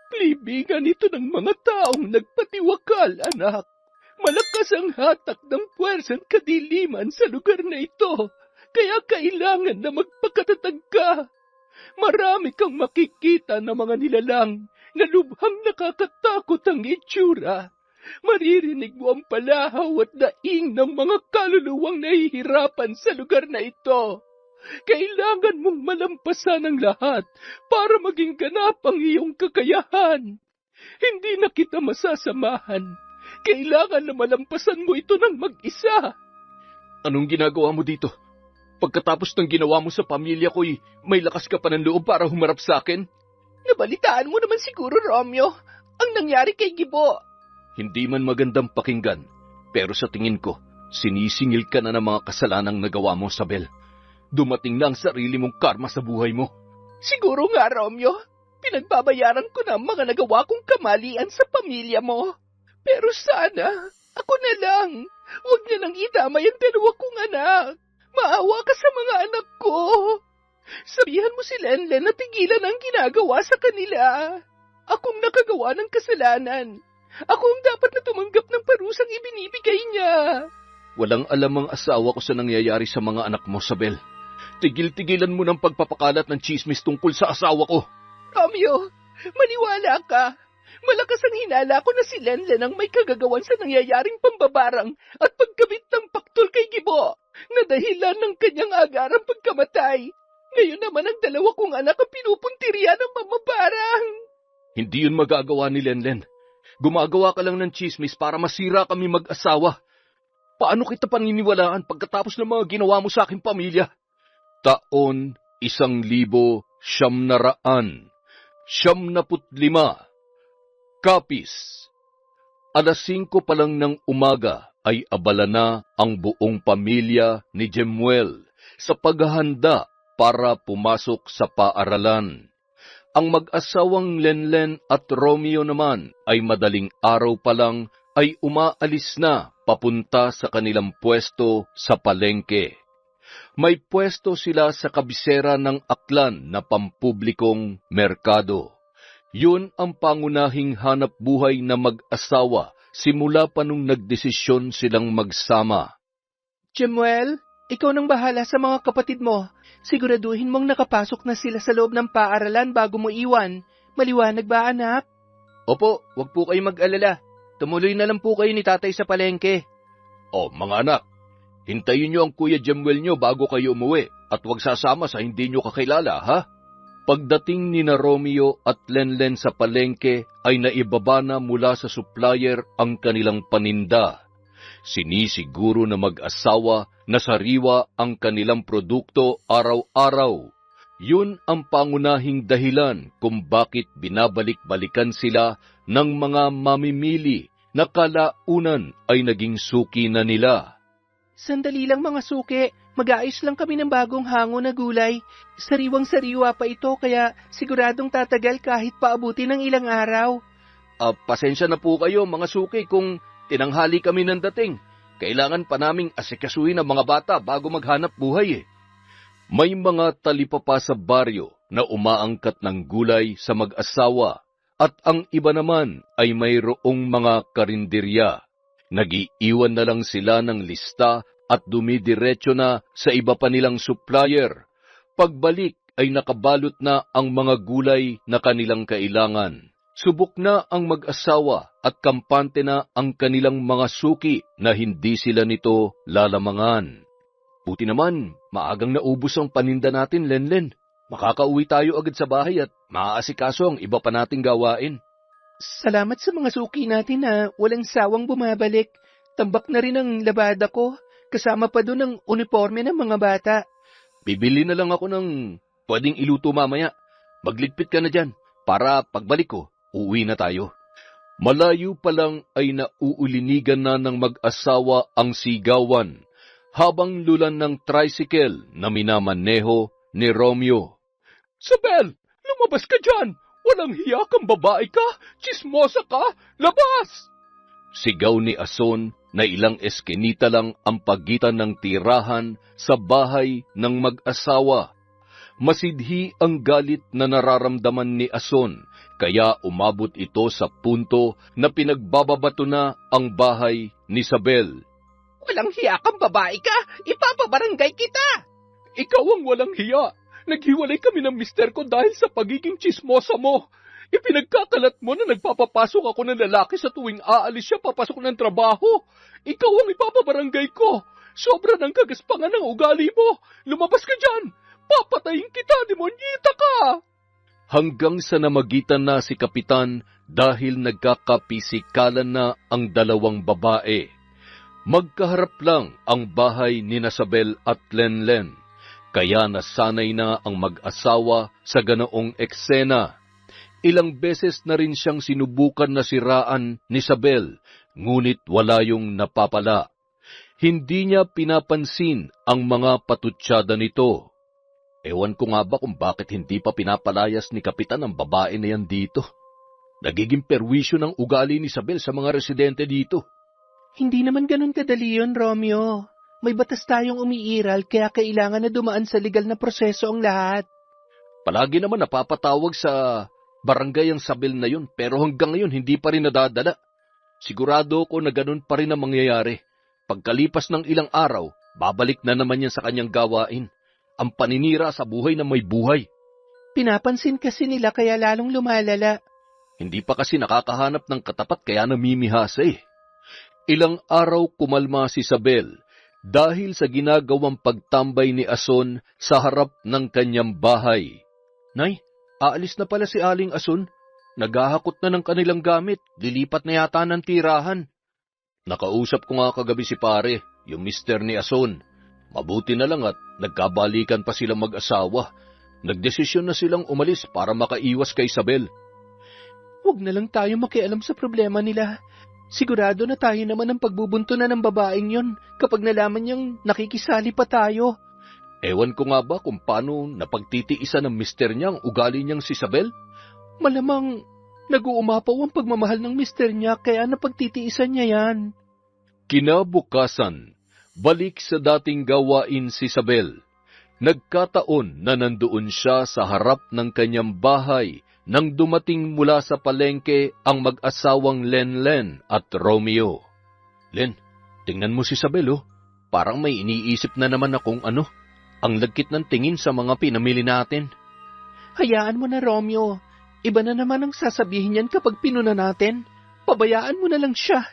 Libingan ito ng mga taong nagpatiwakal, anak. Malakas ang hatak ng puwersang kadiliman sa lugar na ito, kaya kailangan na magpakatatag ka. Marami kang makikita na mga nilalang na lubhang nakakatakot ang itsura. Maririnig mo ang palahaw at daing ng mga kaluluwang nahihirapan sa lugar na ito. Kailangan mong malampasan ang lahat para maging ganap ang iyong kakayahan. Hindi na kita masasamahan. Kailangan na malampasan mo ito ng mag-isa. Anong ginagawa mo dito? Pagkatapos ng ginawa mo sa pamilya ko'y may lakas ka pa ng loob para humarap sa akin? Nabalitaan mo naman siguro, Romeo, ang nangyari kay Gibo. Hindi man magandang pakinggan, pero sa tingin ko, sinisingil ka na ng mga kasalanang nagawa mo, Sabel. Dumating na ang sarili mong karma sa buhay mo. Siguro nga, Romeo. Pinagbabayaran ko na ang mga nagawa kong kamalian sa pamilya mo. Pero sana, ako na lang. Huwag niya nang idamay ang dalawa kong anak. Maawa ka sa mga anak ko. Sabihan mo si Lenlen na tigilan ang ginagawa sa kanila. Akong nakagawa ng kasalanan. Ako ang dapat na tumanggap ng parusang ibinibigay niya. Walang alam ang asawa ko sa nangyayari sa mga anak mo, Sabel. Tigil-tigilan mo ng pagpapakalat ng chismis tungkol sa asawa ko. Romeo, maniwala ka. Malakas ang hinala ko na si Lenlen ang may kagagawan sa nangyayaring pambabarang at pagkabit ng paktol kay Gibo na dahilan ng kanyang agarang pagkamatay. Ngayon naman ang dalawa kong anak ang pinupuntirya ng mamabarang. Hindi yun magagawa ni Lenlen. Gumagawa ka lang ng chismis para masira kami mag-asawa. Paano kita paniniwalaan pagkatapos ng mga ginawa mo sa aking pamilya? Taon 1,900, 75. Kapis. 5:00 pa lang ng umaga ay abala na ang buong pamilya ni Jemuel sa paghahanda para pumasok sa paaralan. Ang mag-asawang Lenlen at Romeo naman ay madaling araw pa lang ay umaalis na papunta sa kanilang pwesto sa palengke. May pwesto sila sa kabisera ng aklan na pampublikong merkado. Yun ang pangunahing hanap buhay na mag-asawa simula pa nung nagdesisyon silang magsama. Jemuel, ikaw nang bahala sa mga kapatid mo. Siguraduhin mong nakapasok na sila sa loob ng paaralan bago mo iwan. Maliwanag ba, anak? Opo, wag po kayo mag-alala. Tumuloy na lang po kayo ni tatay sa palengke. O, mga anak, hintayin niyo ang Kuya Jemuel niyo bago kayo umuwi at wag sasama sa hindi niyo kakilala, ha? Pagdating ni na Romeo at Lenlen sa palengke ay naibaba na mula sa supplier ang kanilang paninda. Sinisiguro na mag-asawa na sariwa ang kanilang produkto araw-araw. Yun ang pangunahing dahilan kung bakit binabalik-balikan sila ng mga mamimili na kalaunan ay naging suki na nila. Sandali lang mga suki, mag-aayos lang kami ng bagong hango na gulay. Sariwang-sariwa pa ito kaya siguradong tatagal kahit paabuti ng ilang araw. Pasensya na po kayo mga suki kung tinanghali kami ng dating. Kailangan pa naming asikasuhin ang mga bata bago maghanap buhay. May mga talipapa sa baryo na umaangkat ng gulay sa mag-asawa at ang iba naman ay mayroong mga karinderya. Nag-iiwan na lang sila ng lista at dumidiretso na sa iba pa nilang supplier. Pagbalik ay nakabalot na ang mga gulay na kanilang kailangan. Subok na ang mag-asawa at kampante na ang kanilang mga suki na hindi sila nito lalamangan. Buti naman, maagang naubos ang paninda natin, Lenlen. Makakauwi tayo agad sa bahay at maaasikaso ang iba pa nating gawain. Salamat sa mga suki natin na walang sawang bumabalik. Tambak na rin ang labada ko. Kasama pa doon ang uniforme ng mga bata. Bibili na lang ako ng pwedeng iluto mamaya. Magligpit ka na dyan para pagbalik ko, uuwi na tayo. Malayo pa lang ay nauulinigan na ng mag-asawa ang sigawan habang lulan ng tricycle na minamaneho ni Romeo. Sabel, lumabas ka dyan! Walang hiya kang babae ka! Chismosa ka! Labas! Sigaw ni Ason na ilang eskinita lang ang pagitan ng tirahan sa bahay ng mag-asawa. Masidhi ang galit na nararamdaman ni Ason Kaya umabot ito sa punto na pinagbababato na ang bahay ni Isabel. Walang hiya kang babae ka! Ipapabarangay kita! Ikaw ang walang hiya. Naghiwalay kami ng mister ko dahil sa pagiging tsismosa mo. Ipinagkakalat mo na nagpapapasok ako ng lalaki sa tuwing aalis siya papasok ng trabaho. Ikaw ang ipapabarangay ko. Sobra ng kagaspangan ng ugali mo. Lumabas ka dyan. Papatayin kita, demonyita ka. Hanggang sa namagitan na si Kapitan dahil nagkakapisikalan na ang dalawang babae. Magkaharap lang ang bahay ni Isabel at Lenlen. Kaya nasanay na ang mag-asawa sa ganoong eksena. Ilang beses na rin siyang sinubukan na siraan ni Isabel, ngunit wala yung napapala. Hindi niya pinapansin ang mga patutsada nito. Ewan ko nga ba kung bakit hindi pa pinapalayas ni Kapitan ang babae na yan dito. Nagiging perwisyo ng ugali ni Isabel sa mga residente dito. Hindi naman ganun kadali yun, Romeo. May batas tayong umiiral kaya kailangan na dumaan sa legal na proseso ang lahat. Palagi naman napapatawag sa barangay ang Isabel na yun, pero hanggang ngayon hindi pa rin nadadala. Sigurado ko na ganun pa rin ang mangyayari. Pagkalipas ng ilang araw, babalik na naman yan sa kanyang gawain. Ang paninira sa buhay na may buhay. Pinapansin kasi nila kaya lalong lumalala. Hindi pa kasi nakakahanap ng katapat kaya namimihasa eh. Ilang araw kumalma si Isabel dahil sa ginagawang pagtambay ni Ason sa harap ng kanyang bahay. Nay, aalis na pala si Aling Ason. Naghahakot na ng kanilang gamit. Lilipat na yata ng tirahan. Nakausap ko nga kagabi si pare, yung mister ni Ason. Mabuti na lang at nagkabalikan pa silang mag-asawa. Nagdesisyon na silang umalis para makaiwas kay Isabel. Huwag na lang tayo makialam sa problema nila. Sigurado na tayo naman ang pagbubuntunan ng babaeng yon kapag nalaman niyang nakikisali pa tayo. Ewan ko nga ba kung paano napagtitiisan ng mister niya ang ugali niyang si Isabel? Malamang nag-uumapaw ang pagmamahal ng mister niya kaya napagtitiisan niya yan. Kinabukasan, balik sa dating gawain si Isabel. Nagkataon na nandoon siya sa harap ng kanyang bahay nang dumating mula sa palengke ang mag-asawang Lenlen at Romeo. Len, tingnan mo si Isabel oh. Parang may iniisip na naman akong ano. Ang lagkit ng tingin sa mga pinamili natin. Hayaan mo na, Romeo. Iba na naman ang sasabihin niyan kapag pinuna natin. Pabayaan mo na lang siya.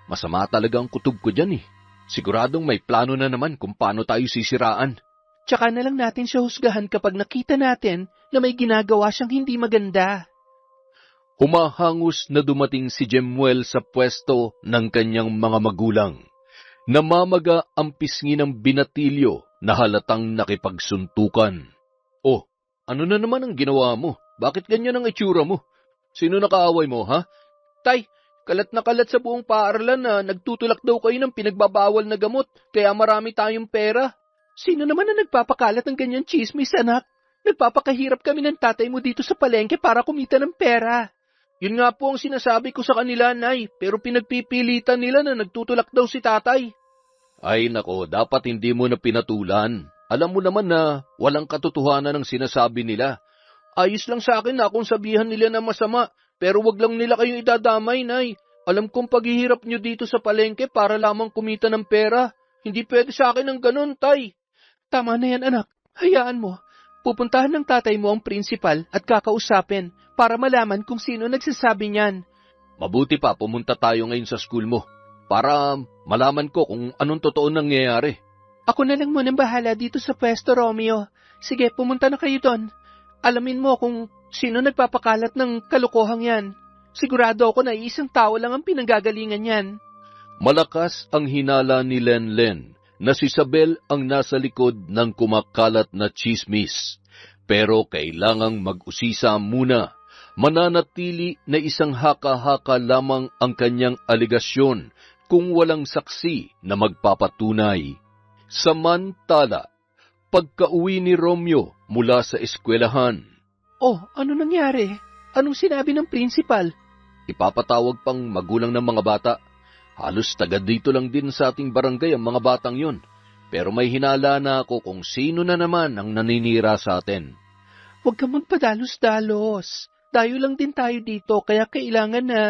Masama talaga ang kutob ko dyan eh. Siguradong may plano na naman kung paano tayo sisiraan. Tsaka na lang natin siya husgahan kapag nakita natin na may ginagawa siyang hindi maganda. Humahangos na dumating si Jemuel sa pwesto ng kanyang mga magulang. Namamaga ang pisngi ng binatilyo na halatang nakipagsuntukan. Oh, ano na naman ang ginawa mo? Bakit ganyan ang itsura mo? Sino nakaaway mo, ha? Tay, kalat na kalat sa buong paaralan na nagtutulak daw kayo ng pinagbabawal na gamot, kaya marami tayong pera. Sino naman na nagpapakalat ng ganyan chismis, anak? Nagpapakahirap kami ng tatay mo dito sa palengke para kumita ng pera. Yun nga po ang sinasabi ko sa kanila, Nay, pero pinagpipilitan nila na nagtutulak daw si tatay. Ay nako, dapat hindi mo na pinatulan. Alam mo naman na walang katotohanan ang sinasabi nila. Ayos lang sa akin na kung sabihan nila na masama, pero wag lang nila kayong idadamay, Nay. Alam kong paghihirap nyo dito sa palengke para lamang kumita ng pera. Hindi pwede sa akin ang ganun, Tay. Tama na yan, anak. Hayaan mo. Pupuntahan ng tatay mo ang principal at kakausapin para malaman kung sino nagsasabi niyan. Mabuti pa pumunta tayo ngayon sa school mo para malaman ko kung anong totoo nangyayari. Ako na lang munang bahala dito sa pwesto, Romeo. Sige, pumunta na kayo doon. Alamin mo kung sino nagpapakalat ng kalokohang yan. Sigurado ako na isang tao lang ang pinanggagalingan yan. Malakas ang hinala ni Lenlen na si Isabel ang nasa likod ng kumakalat na chismis. Pero kailangang mag-usisa muna. Mananatili na isang haka-haka lamang ang kanyang aligasyon kung walang saksi na magpapatunay. Samantala, pagka-uwi ni Romeo mula sa eskwelahan. Oh, ano nangyari? Anong sinabi ng principal? Ipapatawag pang magulang ng mga bata. Halos taga dito lang din sa ating barangay ang mga batang yun. Pero may hinala na ako kung sino na naman ang naninira sa atin. Huwag kang magpadalos-dalos. Dayo lang din tayo dito, kaya kailangan na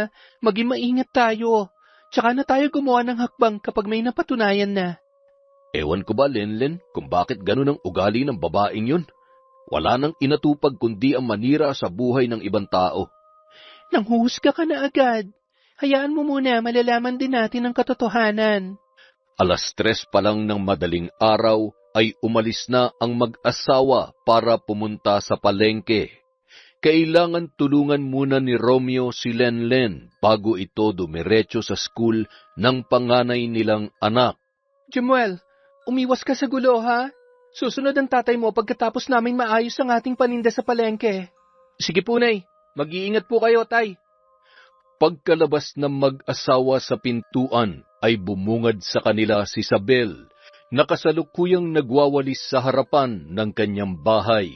maging maingat tayo. Tsaka na tayo gumawa ng hakbang kapag may napatunayan na. Ewan ko ba, Lenlen, kung bakit ganun ang ugali ng babaeng yun? Wala nang inatupag kundi ang manira sa buhay ng ibang tao. Nanghuhusga ka na agad. Hayaan mo muna, malalaman din natin ang katotohanan. 3:00 pa lang ng madaling araw ay umalis na ang mag-asawa para pumunta sa palengke. Kailangan tulungan muna ni Romeo si Lenlen bago ito dumiretso sa school ng panganay nilang anak. Jemuel, umiwas ka sa gulo, ha? Susunod ang tatay mo pagkatapos namin maayos ang ating paninda sa palengke. Sige po, Nay. Mag-iingat po kayo, Tay. Pagkalabas ng mag-asawa sa pintuan ay bumungad sa kanila si Isabel, na kasalukuyang nagwawalis sa harapan ng kanyang bahay.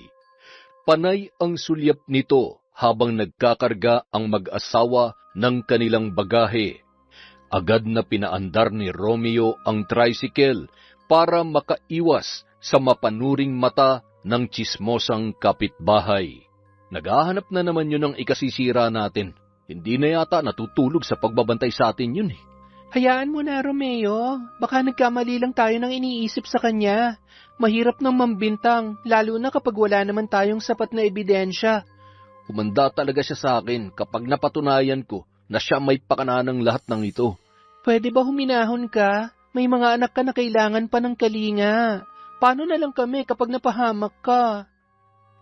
Panay ang sulyap nito habang nagkakarga ang mag-asawa ng kanilang bagahe. Agad na pinaandar ni Romeo ang tricycle para makaiwas sa mapanuring mata ng tsismosang kapitbahay. Naghahanap na naman yun ng ikasisira natin. Hindi na yata natutulog sa pagbabantay sa atin yun eh. Hayaan mo na, Romeo. Baka nagkamali lang tayo ng iniisip sa kanya. Mahirap nang mambintang, lalo na kapag wala naman tayong sapat na ebidensya. Humanda talaga siya sa akin kapag napatunayan ko na siya may pakana ng lahat ng ito. Pwede ba huminahon ka? May mga anak ka na kailangan pa ng kalinga. Paano na lang kami kapag napahamak ka?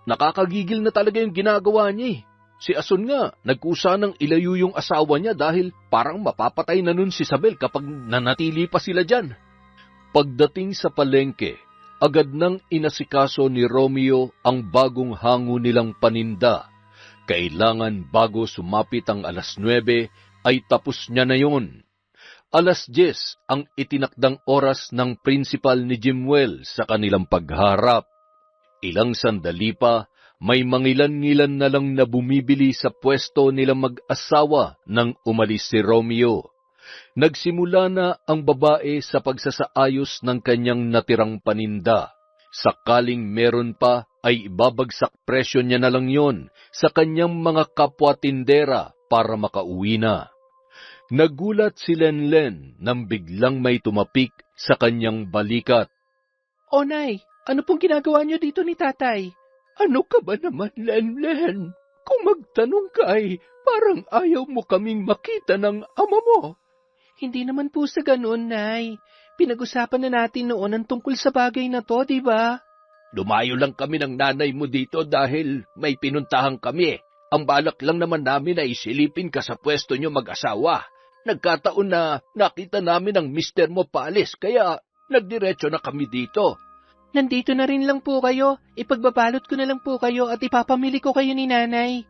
Nakakagigil na talaga yung ginagawa niya eh. Si Asun nga, nagkusa ng ilayo yung asawa niya dahil parang mapapatay na nun si Isabel kapag nanatili pa sila dyan. Pagdating sa palengke, agad nang inasikaso ni Romeo ang bagong hango nilang paninda. Kailangan bago sumapit ang 9:00 ay tapos niya na yun. 10:00 ang itinakdang oras ng principal ni Jemuel sa kanilang pagharap. Ilang sandali pa, may mangilan-ngilan na lang na bumibili sa pwesto nila mag-asawa nang umalis si Romeo. Nagsimula na ang babae sa pagsasaayos ng kanyang natirang paninda. Sakaling meron pa, ay ibabagsak presyo niya na lang yon sa kanyang mga kapwa-tindera para makauwi na. Nagulat si Lenlen nang biglang may tumapik sa kanyang balikat. O Nay, ano pong ginagawa niyo dito ni tatay? Ano ka ba naman, Lenlen? Kung magtanong ka ay parang ayaw mo kaming makita ng ama mo. Hindi naman po sa ganun, Nay. Pinag-usapan na natin noon ang tungkol sa bagay na to, di ba? Lumayo lang kami ng nanay mo dito dahil may pinuntahan kami. Ang balak lang naman namin ay silipin ka sa pwesto niyo mag-asawa. Nagkataon na nakita namin ang mister mo paalis, kaya nagdiretso na kami dito. Nandito na rin lang po kayo. Ipagbabalot ko na lang po kayo at ipapamili ko kayo ni nanay.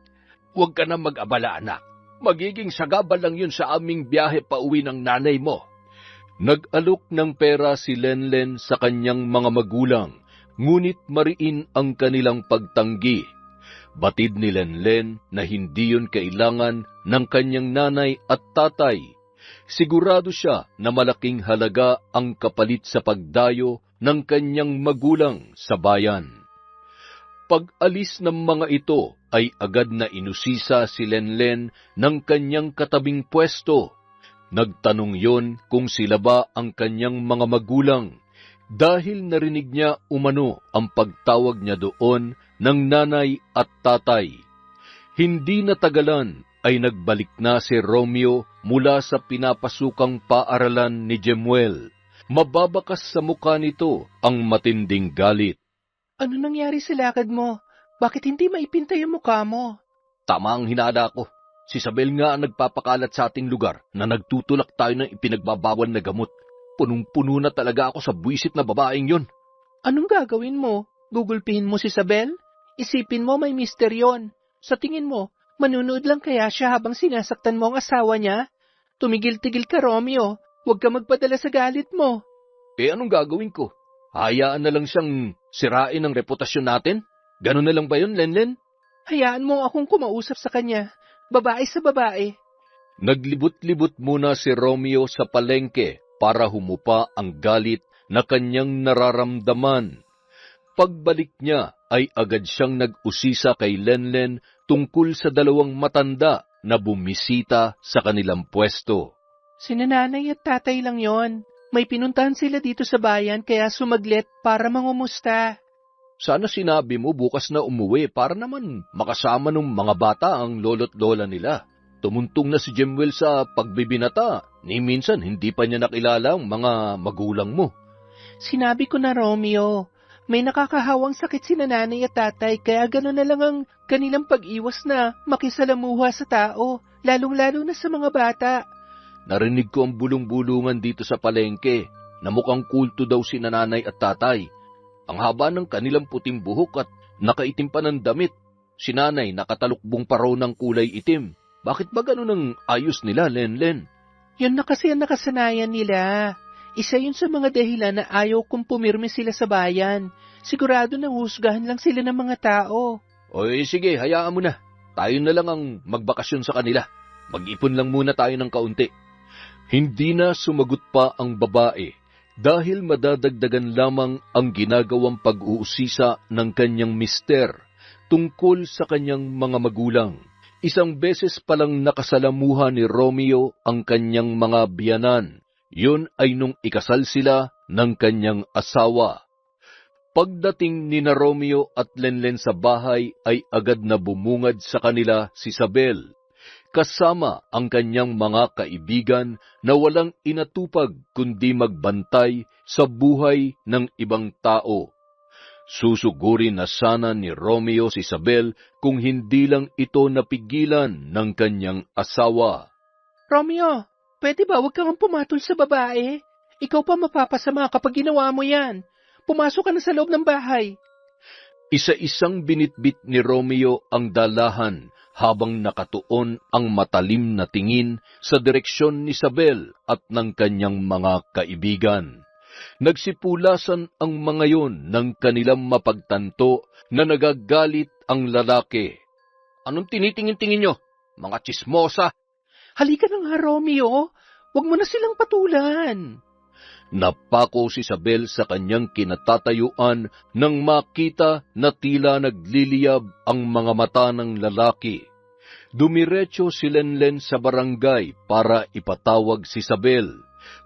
Huwag ka na mag-abala, anak. Magiging sagabal lang yun sa aming biyahe pauwi ng nanay mo. Nag-alok ng pera si Lenlen sa kanyang mga magulang, ngunit mariin ang kanilang pagtanggi. Batid ni Lenlen na hindi yun kailangan ng kanyang nanay at tatay. Sigurado siya na malaking halaga ang kapalit sa pagdayo ng kanyang magulang sa bayan. Pag-alis ng mga ito ay agad na inusisa si Lenlen ng kanyang katabing pwesto. Nagtanong yon kung sila ba ang kanyang mga magulang dahil narinig niya umano ang pagtawag niya doon ng nanay at tatay. Hindi natagalan ay nagbalik na si Romeo mula sa pinapasukang paaralan ni Jemuel. Mababakas sa mukha nito ang matinding galit. Ano nangyari sa lakad mo? Bakit hindi maipintay ang mukha mo? Tama ang hinala ko. Si Isabel nga ang nagpapakalat sa ating lugar na nagtutulak tayo ng ipinagbabawal na gamot. Punong-puno na talaga ako sa buwisit na babaeng yun. Anong gagawin mo? Gugulpihin mo si Isabel? Isipin mo may misteryon. Sa tingin mo, manunood lang kaya siya habang sinasaktan mo ang asawa niya? Tumigil-tigil ka, Romeo. Huwag ka magpadala sa galit mo. Anong gagawin ko? Hayaan na lang siyang sirain ang reputasyon natin? Ganun na lang ba yun, Lenlen? Hayaan mo akong kumausap sa kanya. Babae sa babae. Naglibot-libot muna si Romeo sa palengke para humupa ang galit na kanyang nararamdaman. Pagbalik niya ay agad siyang nag-usisa kay Lenlen tungkol sa dalawang matanda na bumisita sa kanilang pwesto. Sina nanay at tatay lang yon. May pinuntahan sila dito sa bayan kaya sumaglit para mangumusta. Sana sinabi mo bukas na umuwi para naman makasama ng mga bata ang lolo't lola nila. Tumuntong na si Jemuel sa pagbibinata, ni minsan hindi pa niya nakilala ang mga magulang mo. Sinabi ko na, Romeo, may nakakahawang sakit sina nanay at tatay kaya gano'n na lang ang kanilang pag-iwas na makisalamuha sa tao, lalong-lalo na sa mga bata. Narinig ko ang bulong-bulungan dito sa palengke na mukhang kulto daw si nanay at tatay. Ang haba ng kanilang puting buhok at nakaitim pa ng damit. Si nanay nakatalukbong pa raw ng kulay itim. Bakit ba ganun ang ayos nila, Lenlen? Yun na kasi ang nakasanayan nila. Isa yun sa mga dahilan na ayaw kong pumirmi sila sa bayan. Sigurado na husgahan lang sila ng mga tao. Oy, sige, hayaan mo na. Tayo na lang ang magbakasyon sa kanila. Mag-ipon lang muna tayo ng kaunti. Hindi na sumagot pa ang babae dahil madadagdagan lamang ang ginagawang pag-uusisa ng kanyang mister tungkol sa kanyang mga magulang. Isang beses palang nakasalamuha ni Romeo ang kanyang mga biyanan. Yun ay nung ikasal sila ng kanyang asawa. Pagdating ni na Romeo at Lenlen sa bahay ay agad na bumungad sa kanila si Isabel, kasama ang kanyang mga kaibigan na walang inatupag kundi magbantay sa buhay ng ibang tao. Susugurin na sana ni Romeo si Isabel kung hindi lang ito napigilan ng kanyang asawa. Romeo, pwede ba huwag kang pumatol sa babae? Ikaw pa mapapasama kapag ginawa mo yan. Pumasok ka na sa loob ng bahay. Isa-isang binitbit ni Romeo ang dalahan habang nakatuon ang matalim na tingin sa direksyon ni Isabel at ng kanyang mga kaibigan. Nagsipulasan ang mga yon ng kanilang mapagtanto na nagagalit ang lalaki. Anong tinitingin-tingin nyo? Mga tsismosa! Halika na nga, Romeo. Huwag mo na silang patulan. Napako si Isabel sa kanyang kinatatayuan nang makita na tila nagliliyab ang mga mata ng lalaki. Dumiretso si Lenlen sa barangay para ipatawag si Isabel,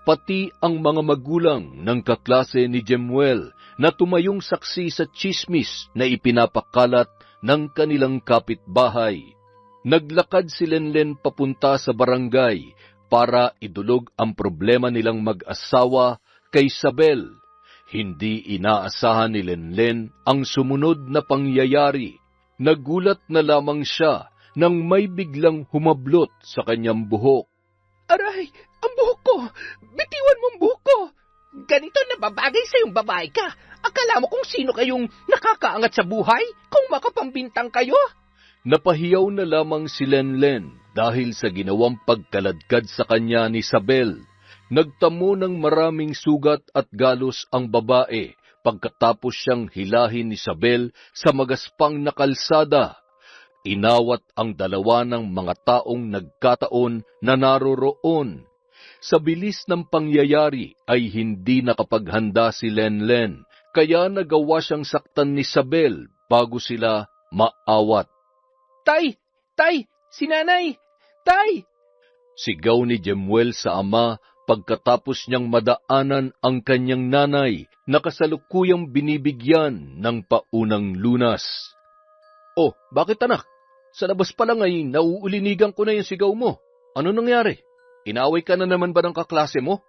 pati ang mga magulang ng kaklase ni Jemuel na tumayong saksi sa tsismis na ipinapakalat ng kanilang kapitbahay. Naglakad si Lenlen papunta sa barangay para idulog ang problema nilang mag-asawa kay Isabel. Hindi inaasahan ni Lenlen ang sumunod na pangyayari. Nagulat na lamang siya nang may biglang humablot sa kanyang buhok. Aray, ang buhok ko! Bitiwan mo ang buhok ko! Ganito na babagay sa yung babae ka. Akala mo kung sino kayong nakakaangat sa buhay? Kung makapambintang kayo? Napahiyaw na lamang si Lenlen dahil sa ginawang pagkaladkad sa kanya ni Isabel. Nagtamo ng maraming sugat at galos ang babae pagkatapos siyang hilahin ni Isabel sa magaspang na kalsada. Inawat ang dalawa ng mga taong nagkataon na naroroon. Sa bilis ng pangyayari ay hindi nakapaghanda si Lenlen, kaya nagawa siyang saktan ni Isabel bago sila maawat. Tay! Tay! Si nanay! Tay! Sigaw ni Jemuel sa ama pagkatapos niyang madaanan ang kanyang nanay na kasalukuyang binibigyan ng paunang lunas. Oh, bakit anak? Sa labas pa lang ay nauulinigan ko na yung sigaw mo. Ano nangyari? Inaway ka na naman ba ng kaklase mo?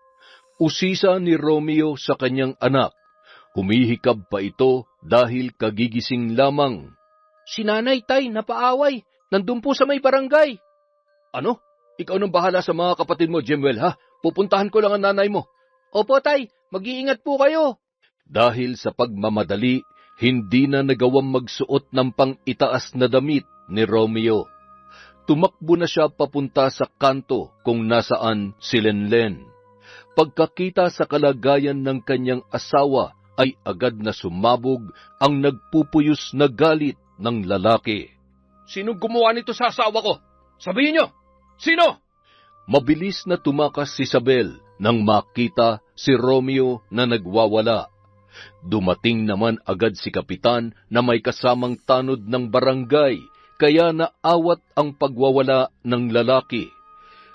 Usisa ni Romeo sa kanyang anak. Humihikab pa ito dahil kagigising lamang. Si nanay, tay, napaaway. Nandun po sa may barangay. Ano? Ikaw nang bahala sa mga kapatid mo, Jemuel, ha? Pupuntahan ko lang ang nanay mo. Opo, tay. Mag-iingat po kayo. Dahil sa pagmamadali, hindi na nagawang magsuot ng pang-itaas na damit ni Romeo. Tumakbo na siya papunta sa kanto kung nasaan si Lenlen. Pagkakita sa kalagayan ng kanyang asawa, ay agad na sumabog ang nagpupuyos na galit ng lalaki. Sinong gumawa nito sa asawa ko? Sabihin nyo! Sino? Mabilis na tumakas si Isabel nang makita si Romeo na nagwawala. Dumating naman agad si kapitan na may kasamang tanod ng barangay, kaya naawat ang pagwawala ng lalaki.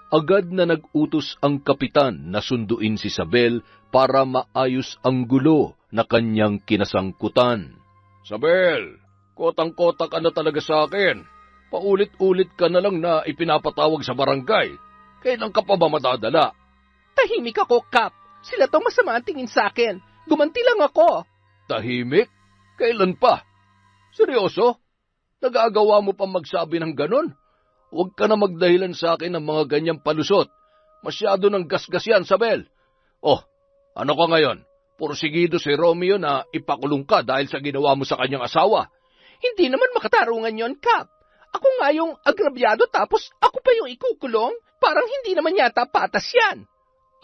Agad na nag-utos ang kapitan na sunduin si Isabel para maayos ang gulo na kanyang kinasangkutan. Isabel, kotang-kota ka na talaga sa akin. Paulit-ulit ka na lang na ipinapatawag sa barangay. Kailan ka pa ba madadala? Tahimik ako, Kap. Sila tong masama ang tingin sa akin. Gumanti lang ako. Tahimik? Kailan pa? Seryoso? Nagagawa mo pa magsabi ng ganon? Huwag ka na magdahilan sa akin ng mga ganyang palusot. Masyado ng gasgas yan, Isabel. Oh, ano ka ngayon? Porsigido si Romeo na ipakulong ka dahil sa ginawa mo sa kanyang asawa. Hindi naman makatarungan yon, Kap. Ako nga yung agrabyado tapos ako pa yung ikukulong? Parang hindi naman yata patas yan.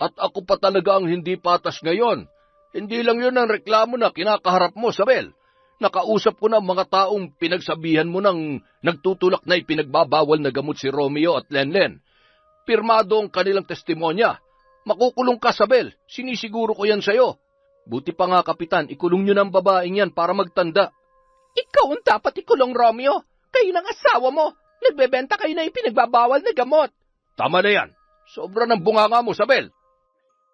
At ako pa talaga ang hindi patas ngayon. Hindi lang yun ang reklamo na kinakaharap mo, Isabel. Nakausap ko na mga taong pinagsabihan mo ng nagtutulak na ipinagbabawal na gamot si Romeo at Lenlen. Pirmado ang kanilang testimonya. Makukulong ka, Isabel. Sinisiguro ko yan sa'yo. Buti pa nga, Kapitan, ikulong nyo ng babaeng yan para magtanda. Ikaw ang dapat ikulong, Romeo. Kayo ng asawa mo. Nagbebenta kayo na ipinagbabawal na gamot. Tama na yan. Sobra ng bunganga mo, Isabel.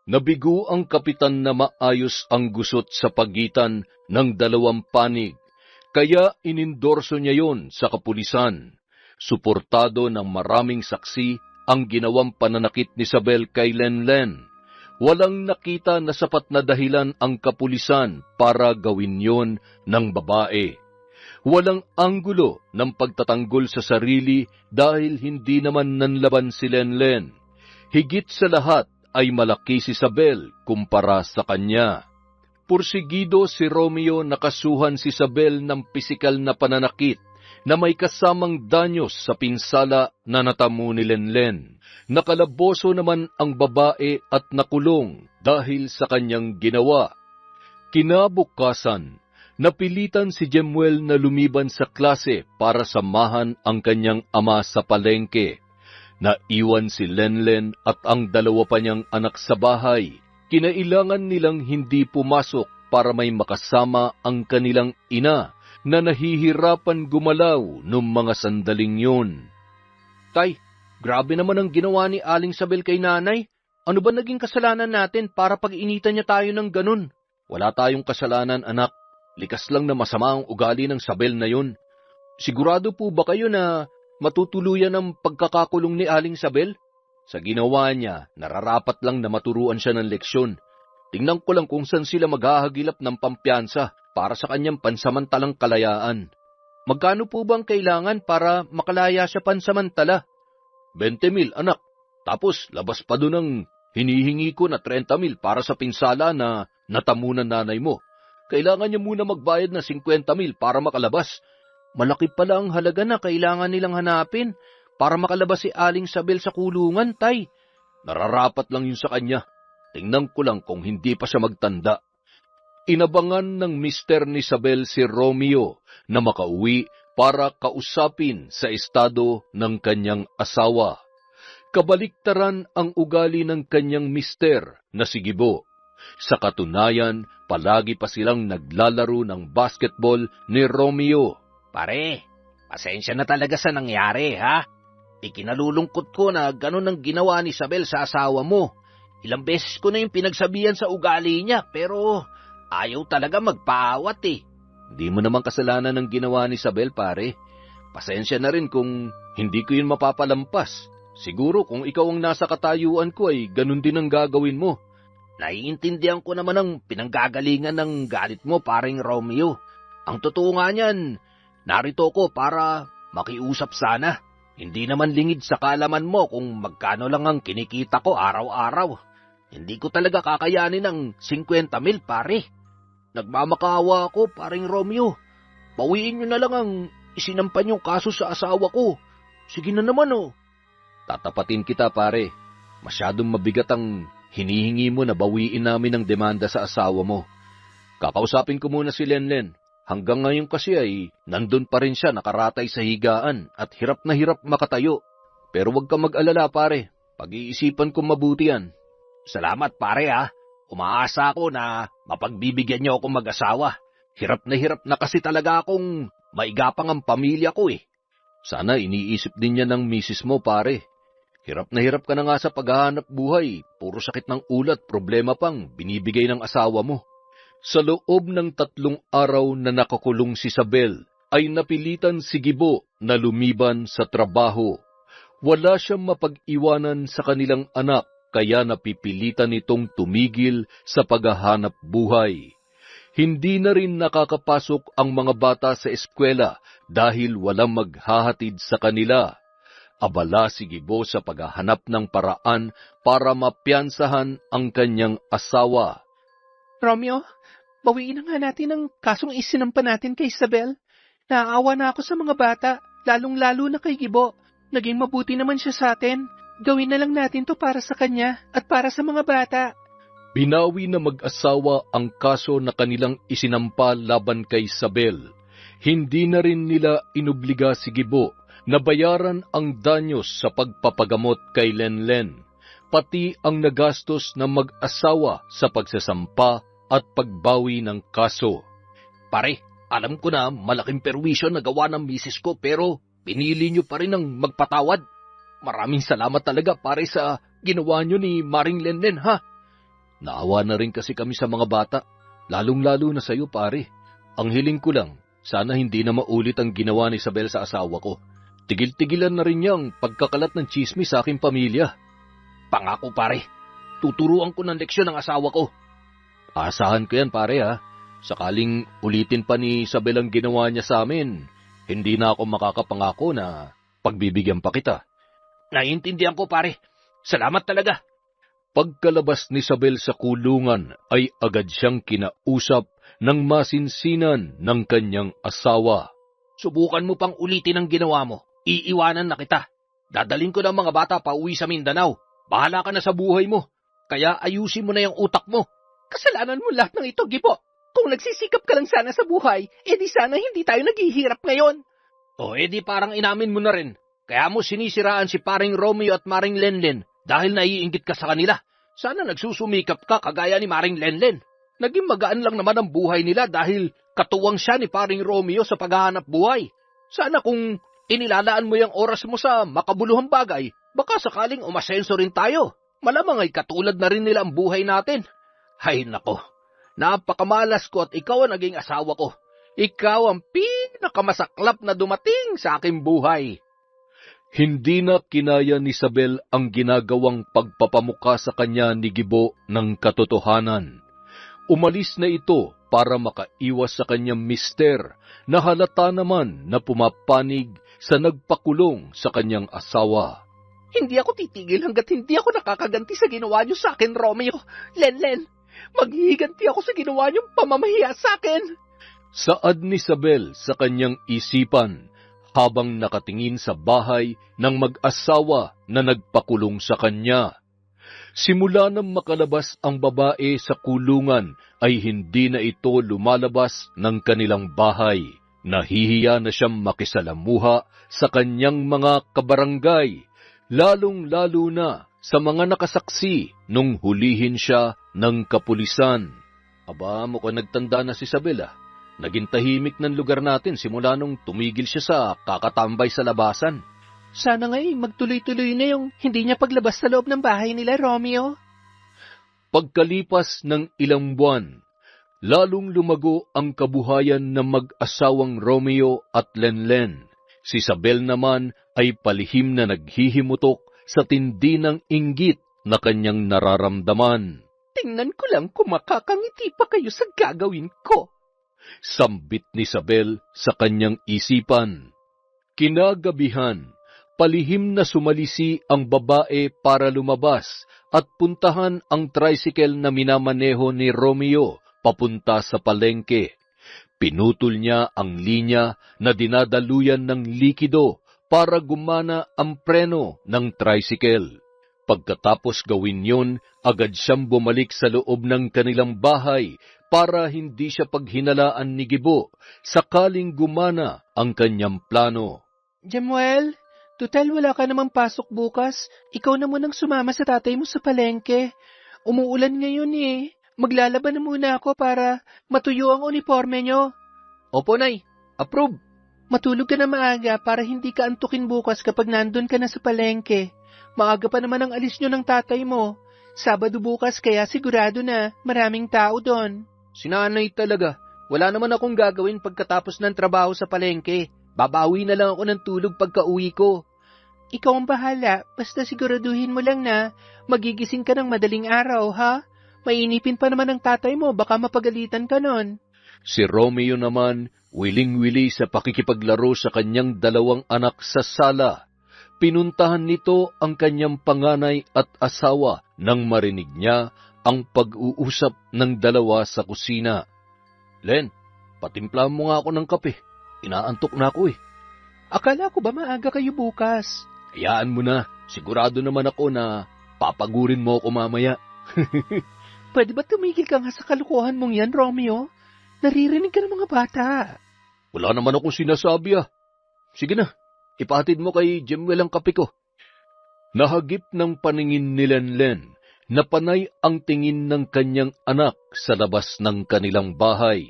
Nabigo ang kapitan na maayos ang gusot sa pagitan ng dalawang panig, kaya inindorso niya yon sa kapulisan. Suportado ng maraming saksi ang ginawang pananakit ni Isabel kay Lenlen. Walang nakita na sapat na dahilan ang kapulisan para gawin yon ng babae. Walang anggulo ng pagtatanggol sa sarili dahil hindi naman nanlaban si Lenlen. Higit sa lahat ay malaki si Isabel kumpara sa kanya. Pursigido si Romeo na kasuhan si Isabel ng pisikal na pananakit na may kasamang danyos sa pinsala na natamo ni Lenlen. Nakalaboso naman ang babae at nakulong dahil sa kanyang ginawa. Kinabukasan, napilitan si Jemuel na lumiban sa klase para samahan ang kanyang ama sa palengke. Naiwan si Lenlen at ang dalawa pa niyang anak sa bahay. Kinailangan nilang hindi pumasok para may makasama ang kanilang ina na nahihirapan gumalaw noong mga sandaling yun. Tay, grabe naman ang ginawa ni Aling Isabel kay nanay. Ano ba naging kasalanan natin para pag-initan niya tayo ng ganun? Wala tayong kasalanan, anak. Likas lang na masama ang ugali ng Isabel na yun. Sigurado po ba kayo na matutuluyan ang pagkakakulong ni Aling Isabel? Sa ginawa niya, nararapat lang na maturuan siya ng leksyon. Tingnan ko lang kung saan sila maghahagilap ng pampiyansa para sa kanyang pansamantalang kalayaan. Magkano po bang kailangan para makalaya siya pansamantala? 20,000, anak. Tapos labas pa doon ang hinihingi ko na 30,000 para sa pinsala na natamunan nanay mo. Kailangan niya muna magbayad ng 50,000 para makalabas. Malaki pala ang halaga na kailangan nilang hanapin para makalabas si Aling Isabel sa kulungan, tay. Nararapat lang yun sa kanya. Tingnan ko lang kung hindi pa siya magtanda. Inabangan ng mister ni Isabel si Romeo na makauwi para kausapin sa estado ng kanyang asawa. Kabaliktaran ang ugali ng kanyang mister na si Gibo. Sa katunayan, palagi pa silang naglalaro ng basketball ni Romeo. Pare, pasensya na talaga sa nangyari, ha? Ikinalulungkot ko na ganun ang ginawa ni Isabel sa asawa mo. Ilang beses ko na yung pinagsabihan sa ugali niya, pero ayaw talaga magpaawat eh. Hindi mo naman kasalanan ng ginawa ni Isabel, pare. Pasensya na rin kung hindi ko yun mapapalampas. Siguro kung ikaw ang nasa katayuan ko ay ganun din ang gagawin mo. Naiintindihan ko naman ang pinanggagalingan ng galit mo, paring Romeo. Ang totoo nga niyan, narito ko para makiusap sana. Hindi naman lingid sa kalaman mo kung magkano lang ang kinikita ko araw-araw. Hindi ko talaga kakayanin ng 50,000, pare. Nagmamakaawa ako, paring Romeo. Bawiin nyo na lang ang isinampan yung kaso sa asawa ko. Sige na naman, oh. Tatapatin kita, pare. Masyadong mabigat ang hinihingi mo na bawiin namin ang demanda sa asawa mo. Kakausapin ko muna si Lenlen. Hanggang ngayon kasi ay nandun pa rin siya nakaratay sa higaan at hirap na hirap makatayo. Pero huwag kang mag-alala, pare. Pag-iisipan kong mabuti yan. Salamat, pare, ha. Umaasa ako na mapagbibigyan niyo akong mag-asawa. Hirap na kasi talaga akong maigapang ang pamilya ko, eh. Sana iniisip din niya ng misis mo, pare. Hirap na hirap ka na nga sa paghahanap buhay. Puro sakit ng ulat, problema pang binibigay ng asawa mo. Sa loob ng 3 araw na nakakulong si Isabel, ay napilitan si Gibo na lumiban sa trabaho. Wala siyang mapag-iwanan sa kanilang anak, kaya napipilitan itong tumigil sa paghahanap buhay. Hindi na rin nakakapasok ang mga bata sa eskwela dahil walang maghahatid sa kanila. Abala si Gibo sa paghahanap ng paraan para mapiyansahan ang kanyang asawa. Romeo, bawiin na nga natin ang kasong isinampa natin kay Isabel. Naaawa na ako sa mga bata, lalong-lalo na kay Gibo. Naging mabuti naman siya sa atin. Gawin na lang natin to para sa kanya at para sa mga bata. Binawi na mag-asawa ang kaso na kanilang isinampa laban kay Isabel. Hindi na rin nila inubliga si Gibo na bayaran ang danyos sa pagpapagamot kay Lenlen, pati ang nagastos ng mag-asawa sa pagsasampa at pagbawi ng kaso. Pare, alam ko na malaking perwisyo na gawa ng misis ko pero pinili niyo pa rin ang magpatawad. Maraming salamat talaga pare sa ginawa niyo ni Maring Lenlen, ha? Naawa na rin kasi kami sa mga bata, lalong-lalo na sa iyo, pare. Ang hiling ko lang, sana hindi na maulit ang ginawa ni Isabel sa asawa ko. Tigil-tigilan na rin niyang pagkakalat ng tsismis sa aking pamilya. Pangako pare, tuturuan ko ng leksyon ng asawa ko. Asahan ko yan, pare, ha. Sakaling ulitin pa ni Isabel ang ginawa niya sa amin, hindi na ako makakapangako na pagbibigyan pa kita. Naiintindihan ko pare, salamat talaga. Pagkalabas ni Isabel sa kulungan ay agad siyang kinausap ng masinsinan ng kanyang asawa. Subukan mo pang ulitin ang ginawa mo. Iiwanan na kita. Dadalhin ko ng mga bata pa uwi sa Mindanao. Bahala ka na sa buhay mo. Kaya ayusin mo na yung utak mo. Kasalanan mo lahat ng ito, Gibo. Kung nagsisikap ka lang sana sa buhay, edi sana hindi tayo naghihirap ngayon. O edi parang inamin mo na rin. Kaya mo sinisiraan si paring Romeo at Maring Lenlen dahil naiinggit ka sa kanila. Sana nagsusumikap ka kagaya ni Maring Lenlen. Naging magaan lang naman ang buhay nila dahil katuwang siya ni paring Romeo sa paghahanap buhay. Sana kung inilalaan mo yung oras mo sa makabuluhang bagay, baka sakaling umasenso rin tayo. Malamang ay katulad na rin nila ang buhay natin. Hay nako, napakamalas ko at ikaw ang naging asawa ko. Ikaw ang pinakamasaklap na dumating sa aking buhay. Hindi na kinaya ni Isabel ang ginagawang pagpapamuka sa kanya ni Gibo ng katotohanan. Umalis na ito para makaiwas sa kanyang mister na halata naman na pumapanig sa nagpakulong sa kanyang asawa. Hindi ako titigil hanggat hindi ako nakakaganti sa ginawa niyo sa akin, Romeo. Lenlen, maghihiganti ako sa ginawa niyong pamamahiya sa akin. Saad ni Isabel sa kanyang isipan habang nakatingin sa bahay ng mag-asawa na nagpakulong sa kanya. Simula nang makalabas ang babae sa kulungan ay hindi na ito lumalabas ng kanilang bahay. Nahihiya na siyang makisalamuha sa kanyang mga kabarangay, lalong-lalo na sa mga nakasaksi nung hulihin siya ng kapulisan. Aba, mukhang nagtanda na si Isabel. Naging tahimik ng lugar natin simula nung tumigil siya sa kakatambay sa labasan. Sana nga'y magtuloy-tuloy na yung hindi niya paglabas sa loob ng bahay nila, Romeo. Pagkalipas ng ilang buwan, lalong lumago ang kabuhayan ng mag-asawang Romeo at Lenlen. Si Isabel naman ay palihim na naghihimutok sa tindi ng inggit na kanyang nararamdaman. Tingnan ko lang kung makakangiti pa kayo sa gagawin ko. Sambit ni Isabel sa kanyang isipan. Kinagabihan, palihim na sumalisi ang babae para lumabas at puntahan ang tricycle na minamaneho ni Romeo papunta sa palengke. Pinutol niya ang linya na dinadaluyan ng likido para gumana ang preno ng tricycle. Pagkatapos gawin yun, agad siyang bumalik sa loob ng kanilang bahay para hindi siya paghinalaan ni Gibo sakaling gumana ang kanyang plano. Jemuel, tutal wala ka namang pasok bukas. Ikaw na munang sumama sa tatay mo sa palengke. Umuulan ngayon eh. Maglalaban na muna ako para matuyo ang uniforme nyo. Opo, Nay. Approve. Matulog ka na maaga para hindi ka antukin bukas kapag nandun ka na sa palengke. Maaga pa naman ang alis nyo ng tatay mo. Sabado bukas kaya sigurado na maraming tao doon. Sinanay talaga. Wala naman akong gagawin pagkatapos ng trabaho sa palengke. Babawi na lang ako ng tulog pagka-uwi ko. Ikaw ang bahala, basta siguraduhin mo lang na magigising ka ng madaling araw, ha? Mainipin pa naman ang tatay mo, baka mapagalitan ka nun. Si Romeo naman, wiling-wili sa pakikipaglaro sa kanyang 2 anak sa sala. Pinuntahan nito ang kanyang panganay at asawa nang marinig niya ang pag-uusap ng dalawa sa kusina. Len, patimpla mo nga ako ng kape. Inaantok na ako eh. Akala ko ba maaga kayo bukas? Hayaan mo na, sigurado naman ako na papagurin mo ako mamaya. Pwede ba tumigil ka nga sa kalukuhan mong yan, Romeo? Naririnig ka ng mga bata. Wala naman akong sinasabi ah. Sige na, ipahatid mo kay Jemuel ang kape ko. Nahagip ng paningin ni Lenlen na panay ang tingin ng kanyang anak sa labas ng kanilang bahay.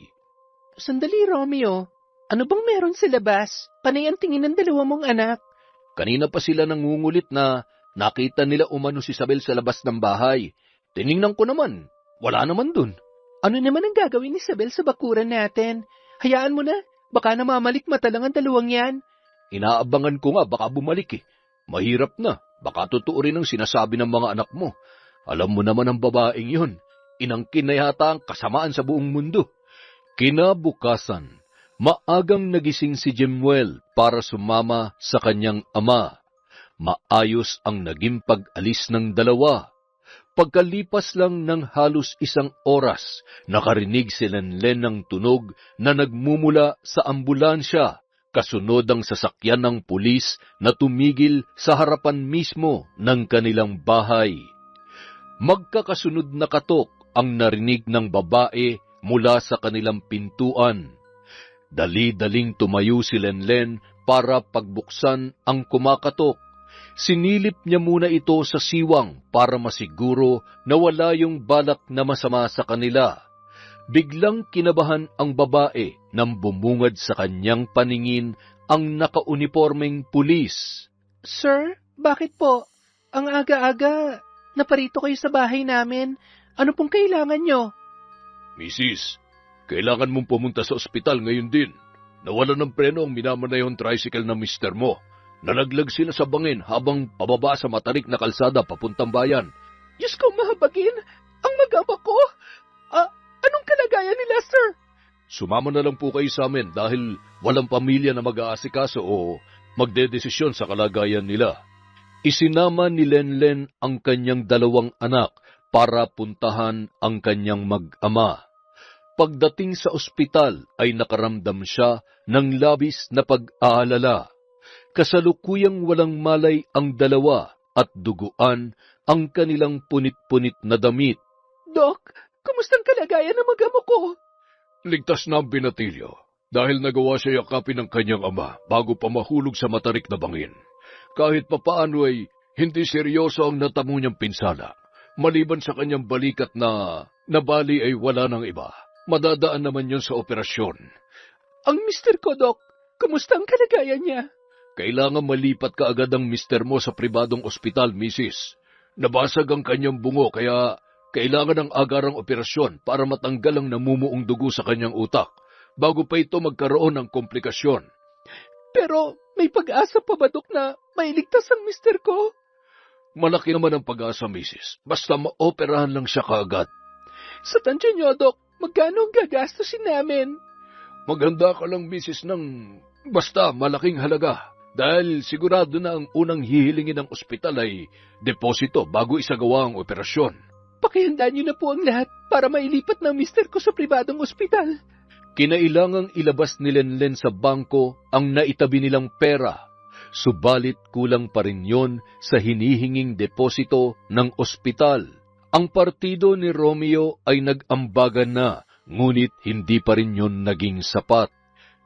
Sandali, Romeo. Ano bang meron sa labas? Panay ang tingin ng 2 mong anak. Kanina pa sila nangungulit na nakita nila umano si Isabel sa labas ng bahay. Tiningnan ko naman, wala naman dun. Ano naman ang gagawin ni Isabel sa bakuran natin? Hayaan mo na, baka namamalikmata lang ang 2 yan. Inaabangan ko nga baka bumalik eh. Mahirap na, baka totoo rin ang sinasabi ng mga anak mo. Alam mo naman ang babaeng yun, inangkin na yata ang kasamaan sa buong mundo. Kinabukasan, maagang nagising si Jemuel para sumama sa kanyang ama. Maayos ang naging pag-alis ng dalawa. Pagkalipas lang ng halos 1 oras, nakarinig si Lenlen ng tunog na nagmumula sa ambulansya. Kasunod ang sasakyan ng pulis na tumigil sa harapan mismo ng kanilang bahay. Magkakasunod na katok ang narinig ng babae mula sa kanilang pintuan. Dali-daling tumayo si Lenlen para pagbuksan ang kumakatok. Sinilip niya muna ito sa siwang para masiguro na wala yung balak na masama sa kanila. Biglang kinabahan ang babae nang bumungad sa kanyang paningin ang nakaunipormeng pulis. Sir, bakit po? Ang aga-aga, naparito kayo sa bahay namin. Ano pong kailangan nyo? Mrs., kailangan mong pumunta sa ospital ngayon din. Nawala ng preno ang minamanayong tricycle ng mister mo. Nalaglag sila sa bangin habang pababa sa matarik na kalsada papuntang bayan. Diyos ko, mahabagin! Ang mag-ama ko! Anong kalagayan nila, sir? Sumama na lang po kayo sa amin dahil walang pamilya na mag-aasikaso o magdedesisyon sa kalagayan nila. Isinama ni Lenlen ang kanyang 2 anak para puntahan ang kanyang mag-ama. Pagdating sa ospital ay nakaramdam siya ng labis na pag-aalala. Kasalukuyang walang malay ang 2 at duguan ang kanilang punit-punit na damit. Dok, kumustang kalagayan ng mag-ama ko? Ligtas na ang binatilyo dahil nagawa siya yakapin ng kanyang ama bago pa mahulog sa matarik na bangin. Kahit papaano ay hindi seryoso ang natamo niyang pinsala. Maliban sa kanyang balikat na nabali ay wala nang iba. Madadaan naman yun sa operasyon. Ang mister ko, Dok, kumusta ang kalagayan niya? Kailangan malipat ka agad ang mister mo sa pribadong ospital, Mrs. Nabasag ang kanyang bungo kaya kailangan ng agarang operasyon para matanggal ang namumuong dugo sa kanyang utak bago pa ito magkaroon ng komplikasyon. Pero may pag-asa pa ba, Dok, na mailigtas ang mister ko? Malaki naman ang pag-asa, Mrs. Basta maoperahan lang siya kaagad. Sa tansya niyo, Dok, magkano ang gagastusin namin? Maghanda ka lang, Mrs. ng basta malaking halaga. Dahil sigurado na ang unang hihilingin ng ospital ay deposito bago isagawa ang operasyon. Pakihanda niyo na po ang lahat para mailipat ng mister ko sa pribadong ospital. Kinailangang ilabas ni Lenlen sa bangko ang naitabi nilang pera, subalit kulang pa rin yon sa hinihinging deposito ng ospital. Ang partido ni Romeo ay nag-ambagan na, ngunit hindi pa rin yon naging sapat.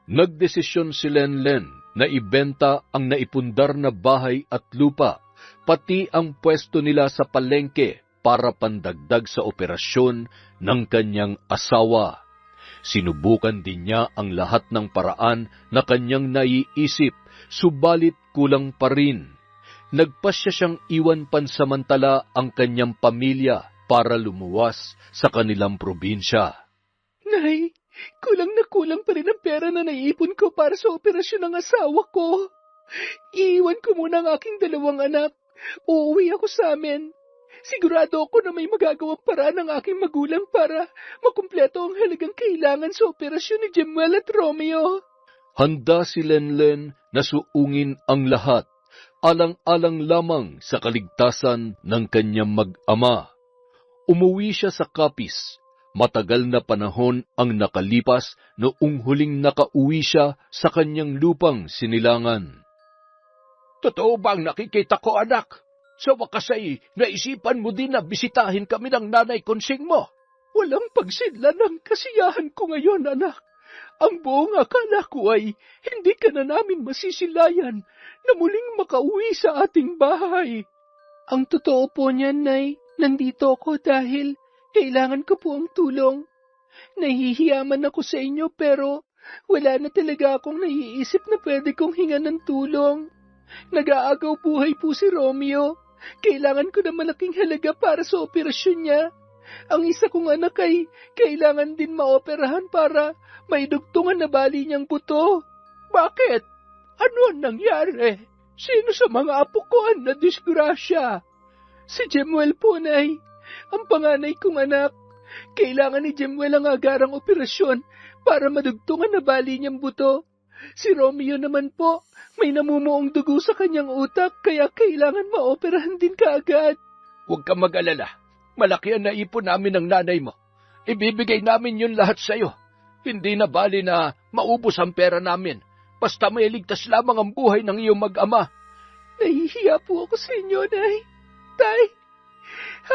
Nagdesisyon si Lenlen na ibenta ang naipundar na bahay at lupa, pati ang pwesto nila sa palengke para pandagdag sa operasyon ng kanyang asawa. Sinubukan din niya ang lahat ng paraan na kanyang naiisip, subalit kulang pa rin. Nagpasya siyang iwan pansamantala ang kanyang pamilya para lumuwas sa kanilang probinsya. Nay, kulang na kulang pa rin ang pera na naiipon ko para sa operasyon ng asawa ko. Iiwan ko muna ang aking 2 anak. Uuwi ako sa amin. Sigurado ako na may magagawang paraan ng aking magulang para makumpleto ang halagang kailangan sa operasyon ni Jemuel at Romeo. Handa si Lenlen na suungin ang lahat, alang-alang lamang sa kaligtasan ng kanyang mag-ama. Umuwi siya sa Capiz. Matagal na panahon ang nakalipas noong huling nakauwi siya sa kanyang lupang sinilangan. Totoo bang nakikita ko, anak? Sa wakas ay naisipan mo din na bisitahin kami ng nanay konsing mo. Walang pagsidla ng kasiyahan ko ngayon, anak. Ang buong akala ko ay hindi ka na namin masisilayan na muling makauwi sa ating bahay. Ang totoo po niyan, Nay, nandito ako dahil kailangan ko po ang tulong. Nahihiyaman ako sa inyo pero wala na talaga akong naiisip na pwede kong hinga ng tulong. Nag-aagaw buhay po si Romeo. Kailangan ko na malaking halaga para sa operasyon niya. Ang isa kong anak ay kailangan din maoperahan para maidugtungan na bali niyang buto. Bakit? Ano ang nangyari? Sino sa mga apo ko ang nadisgrasya? Si Jemuel po, Nay. Ang panganay kong anak. Kailangan ni Jemuel ang agarang operasyon para madugtungan na bali niyang buto. Si Romeo naman po, may namumuong dugo sa kanyang utak kaya kailangan maoperahan din kaagad. Huwag kang mag-alala. Malaki ang naipon namin ng nanay mo. Ibibigay namin yun lahat sa'yo. Hindi na bali na maubos ang pera namin. Basta may ligtas lamang ang buhay ng iyong mag-ama. Nahihiya po ako sa inyo, Nay. Tay,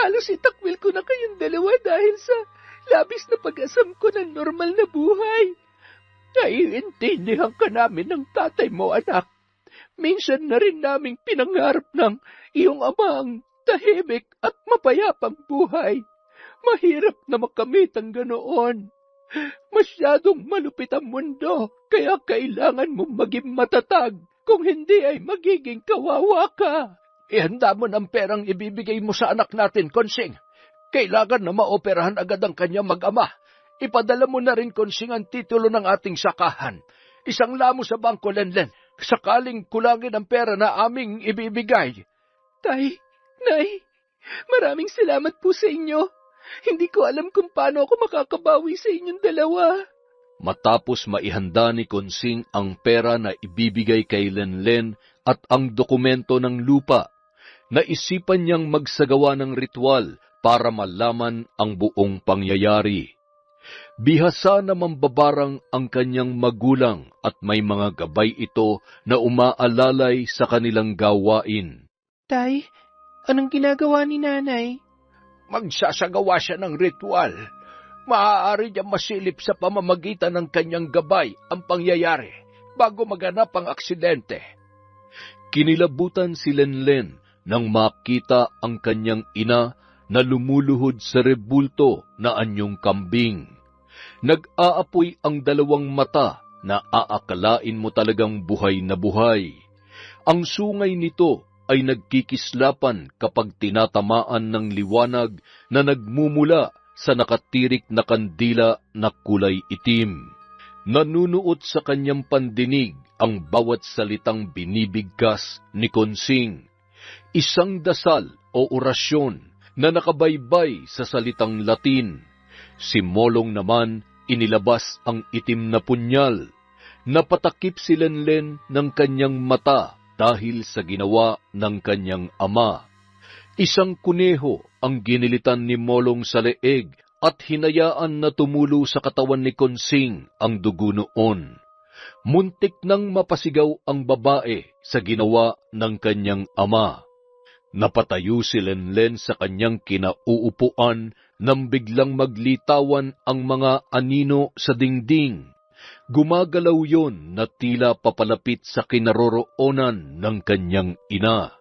halos itakwil ko na kayong dalawa dahil sa labis na pag-asam ko ng normal na buhay. Naiintindihan ka namin ng tatay mo, anak. Minsan na rin naming pinangarap ng iyong amang tahimik at mapayapang buhay. Mahirap na makamit ang ganoon. Masyadong malupit ang mundo, kaya kailangan mong maging matatag. Kung hindi ay magiging kawawa ka. Ihanda mo ng perang ibibigay mo sa anak natin, Konsing. Kailangan na maoperahan agad ang kanyang mag-ama. Ipadala mo na rin, Konsing, ang titulo ng ating sakahan. Isang lamo sa bangko, Lenlen, sakaling kulangin ang pera na aming ibibigay. Tay, Nay, maraming salamat po sa inyo. Hindi ko alam kung paano ako makakabawi sa inyong dalawa. Matapos maihanda ni Konsing ang pera na ibibigay kay Lenlen at ang dokumento ng lupa, naisipan niyang magsagawa ng ritual para malaman ang buong pangyayari. Bihasa na mambabarang ang kanyang magulang at may mga gabay ito na umaalalay sa kanilang gawain. Tay, anong ginagawa ni Nanay? Magsasagawa siya ng ritual. Maaari niya masilip sa pamamagitan ng kanyang gabay ang pangyayari bago maganap ang aksidente. Kinilabutan si Lenlen nang makita ang kanyang ina na lumuluhod sa rebulto na anyong kambing. Nag-aapoy ang 2 mata na aakalain mo talagang buhay na buhay. Ang sungay nito ay nagkikislapan kapag tinatamaan ng liwanag na nagmumula sa nakatirik na kandila na kulay itim. Nanunuot sa kanyang pandinig ang bawat salitang binibigkas ni Konsing. Isang dasal o orasyon na nakabaybay sa salitang Latin. Si Molong naman inilabas ang itim na punyal. Napatakip si Lenlen ng kanyang mata dahil sa ginawa ng kanyang ama. Isang kuneho ang ginilitan ni Molong sa leeg at hinayaan na tumulo sa katawan ni Konsing ang dugo noon. Muntik nang mapasigaw ang babae sa ginawa ng kanyang ama. Napatayo si Lenlen sa kanyang kinauupuan nang biglang maglitawan ang mga anino sa dingding. Gumagalaw yon na tila papalapit sa kinaroroonan ng kanyang ina.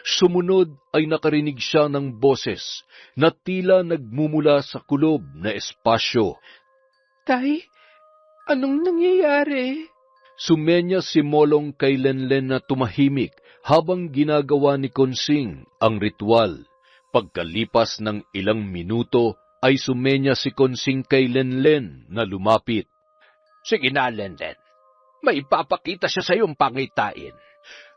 Sumunod ay nakarinig siya ng boses na tila nagmumula sa kulob na espasyo. Tay, anong nangyayari? Sumenya si Molong kay Lenlen na tumahimik habang ginagawa ni Konsing ang ritual. Pagkalipas ng ilang minuto ay sumenya si Konsing kay Lenlen na lumapit. Sige na, Lenlen. May ipapakita siya sa iyong pangitain.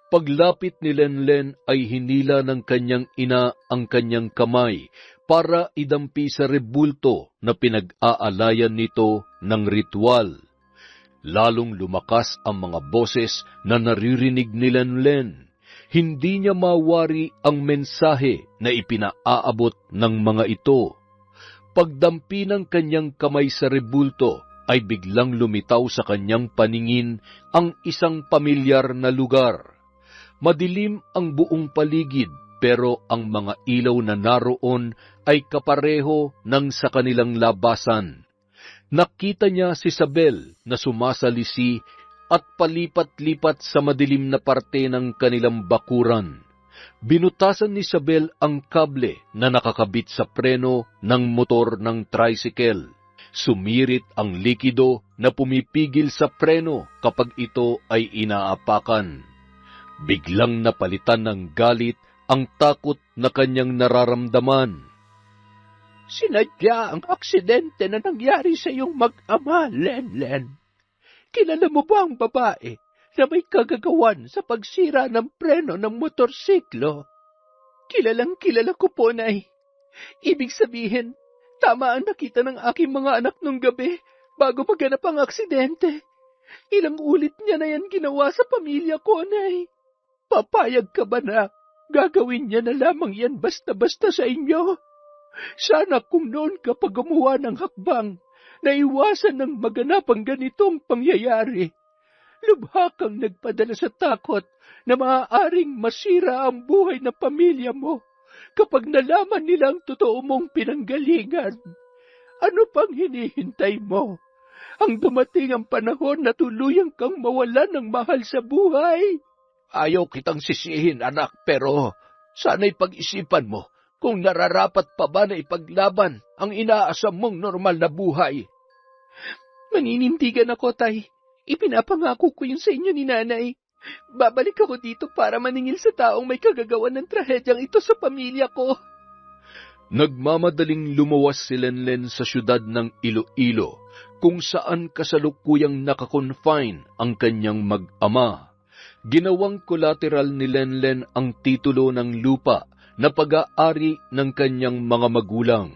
Paglapit ni Lenlen ay hinila ng kanyang ina ang kanyang kamay para idampi sa rebulto na pinag-aalayan nito ng ritual. Lalong lumakas ang mga boses na naririnig ni Lenlen. Hindi niya mawari ang mensahe na ipinaaabot ng mga ito. Pagdampi ng kanyang kamay sa rebulto, ay biglang lumitaw sa kanyang paningin ang isang pamilyar na lugar. Madilim ang buong paligid, pero ang mga ilaw na naroon ay kapareho ng sa kanilang labasan. Nakita niya si Isabel na sumasalisi at palipat-lipat sa madilim na parte ng kanilang bakuran. Binutasan ni Isabel ang kable na nakakabit sa preno ng motor ng tricycle. Sumirit ang likido na pumipigil sa preno kapag ito ay inaapakan. Biglang napalitan ng galit ang takot na kanyang nararamdaman. Sinadya ang aksidente na nangyari sa iyong mag-ama, Lenlen. Kilala mo ba ang babae na may kagagawan sa pagsira ng preno ng motorsiklo? Kilala ko po, Nay. Ibig sabihin, tama ang nakita ng aking mga anak nung gabi bago maganap ang aksidente. Ilang ulit niya na yan ginawa sa pamilya ko, Nay. Papayag ka ba na gagawin niya na lamang yan basta-basta sa inyo? Sana kung noon ka pa gumawa ng hakbang, naiwasan ng maganap ang ganitong pangyayari. Lubha kang nagpadala sa takot na maaaring masira ang buhay ng pamilya mo kapag nalaman nila ang totoo mong pinanggalingan. Ano pang hinihintay mo? Ang dumating ang panahon na tuluyang kang mawalan ng mahal sa buhay. Ayaw kitang sisihin, anak, pero sana'y pag-isipan mo kung nararapat pa ba na ipaglaban ang inaasam mong normal na buhay. Maninindigan ako, Tay. Ipinapangako ko yun sa inyo ni Nanay. Babalik ako dito para maningil sa taong may kagagawan ng trahedyang ito sa pamilya ko. Nagmamadaling lumuwas si Lenlen sa syudad ng Iloilo, kung saan kasalukuyang nakakonfine ang kanyang mag-ama. Ginawang collateral ni Lenlen ang titulo ng lupa na pag-aari ng kanyang mga magulang.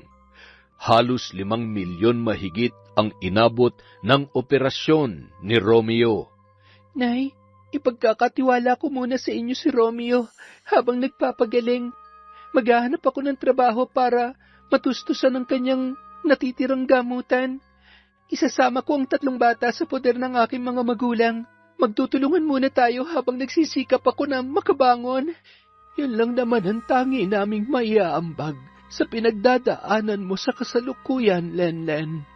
Halos 5 milyon mahigit ang inabot ng operasyon ni Romeo. Nay, ipagkakatiwala ko muna sa inyo si Romeo habang nagpapagaling. Maghahanap ako ng trabaho para matustusan ang kanyang natitirang gamutan. Isasama ko ang 3 bata sa poder ng aking mga magulang. Magtutulungan muna tayo habang nagsisikap ako na makabangon. Yan lang naman ang tangi naming maiaambag sa pinagdadaanan mo sa kasalukuyan, Lenlen.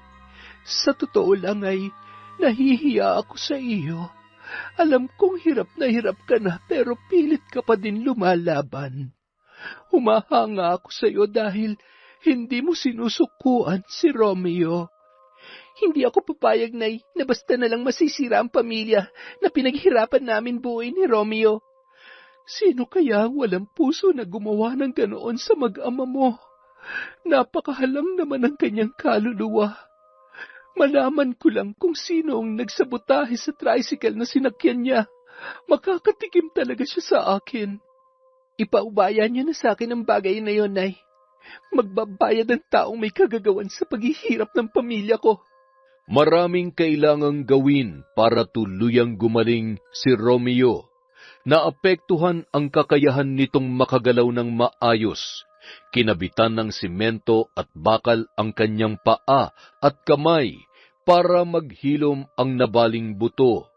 Sa totoo lang ay nahihiya ako sa iyo. Alam kong hirap ka na pero pilit ka pa din lumalaban. Humahanga ako sa iyo dahil hindi mo sinusukuan si Romeo. Hindi ako papayag, Nay, na basta na lang masisira ang pamilya na pinaghirapan namin buuin ni Romeo. Sino kaya ang walang puso na gumawa ng ganoon sa mag-ama mo? Napakahalang naman ang kanyang kaluluwa. Malaman ko lang kung sino ang nagsabotahe sa tricycle na sinakyan niya. Makakatikim talaga siya sa akin. Ipaubaya niyo na sa akin ang bagay na yon, Nay. Magbabayad ang taong may kagagawan sa paghihirap ng pamilya ko. Maraming kailangang gawin para tuluyang gumaling si Romeo. Naapektuhan ang kakayahan nitong makagalaw ng maayos. Kinabitan ng simento at bakal ang kanyang paa at kamay para maghilom ang nabaling buto.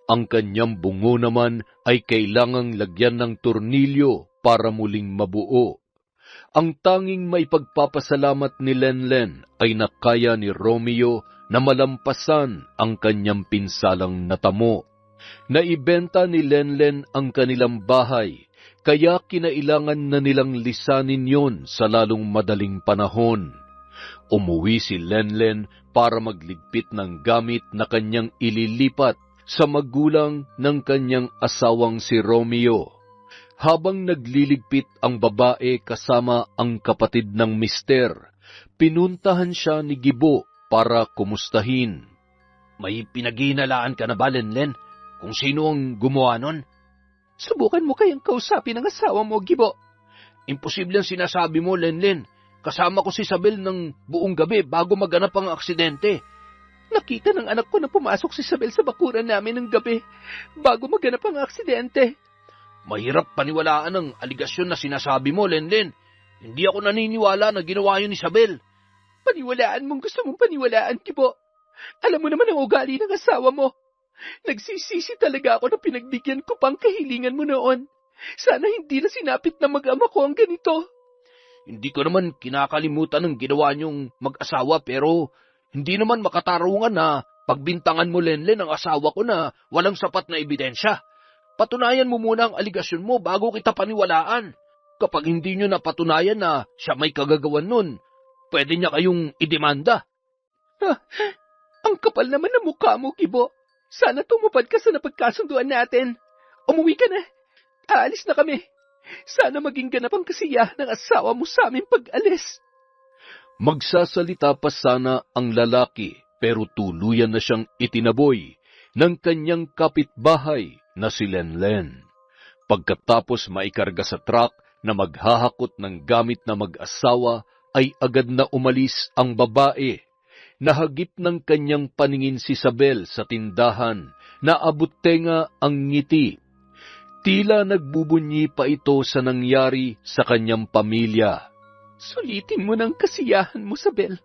Ang kanyang bungo naman ay kailangang lagyan ng tornilyo para muling mabuo. Ang tanging may pagpapasalamat ni Lenlen ay nakaya ni Romeo na malampasan ang kanyang pinsalang natamo. Naibenta ni Lenlen ang kanilang bahay, kaya kinailangan na nilang lisanin yon sa lalong madaling panahon. Umuwi si Lenlen para magligpit ng gamit na kanyang ililipat sa magulang ng kanyang asawang si Romeo. Habang nagliligpit ang babae kasama ang kapatid ng mister, pinuntahan siya ni Gibo para kumustahin. May pinaghihinalaan ka na ba, Lenlen? Kung sino ang gumawa nun? Subukan mo kayang kausapin ang asawa mo, Gibo. Imposible ang sinasabi mo, Lenlen. Kasama ko si Isabel ng buong gabi bago maganap ang aksidente. Nakita ng anak ko na pumasok si Isabel sa bakuran namin ng gabi bago maganap ang aksidente. Mahirap paniwalaan ang aligasyon na sinasabi mo, Lenlen. Hindi ako naniniwala na ginawa yun ni Isabel. Paniwalaan mong gusto mong paniwalaan, Gibo. Alam mo naman ang ugali ng asawa mo. Nagsisisi talaga ako na pinagbigyan ko pang kahilingan mo noon. Sana hindi na sinapit na mag-ama ko ang ganito. Hindi ko naman kinakalimutan ang ginawa niyong mag-asawa pero hindi naman makatarungan na pagbintangan mo, Lenlen, ang asawa ko na walang sapat na ebidensya. Patunayan mo muna ang aligasyon mo bago kita paniwalaan. Kapag hindi niyo napatunayan na siya may kagagawan nun, pwede niya kayong idemanda. Ang kapal naman ng mukha mo, Gibo. Sana tumupad ka sa napagkasunduan natin. Umuwi ka na. Aalis na kami. Sana maging ganap ang kasiyahan ng asawa mo sa aming pag-alis. Magsasalita pa sana ang lalaki pero tuluyan na siyang itinaboy ng kanyang kapitbahay na si Lenlen. Pagkatapos maikarga sa truck na maghahakot ng gamit na mag-asawa ay agad na umalis ang babae. Nahagip ng kanyang paningin si Isabel sa tindahan na abot tenga ang ngiti. Tila nagbubunyi pa ito sa nangyari sa kanyang pamilya. Sulitin mo ng kasiyahan mo, Isabel.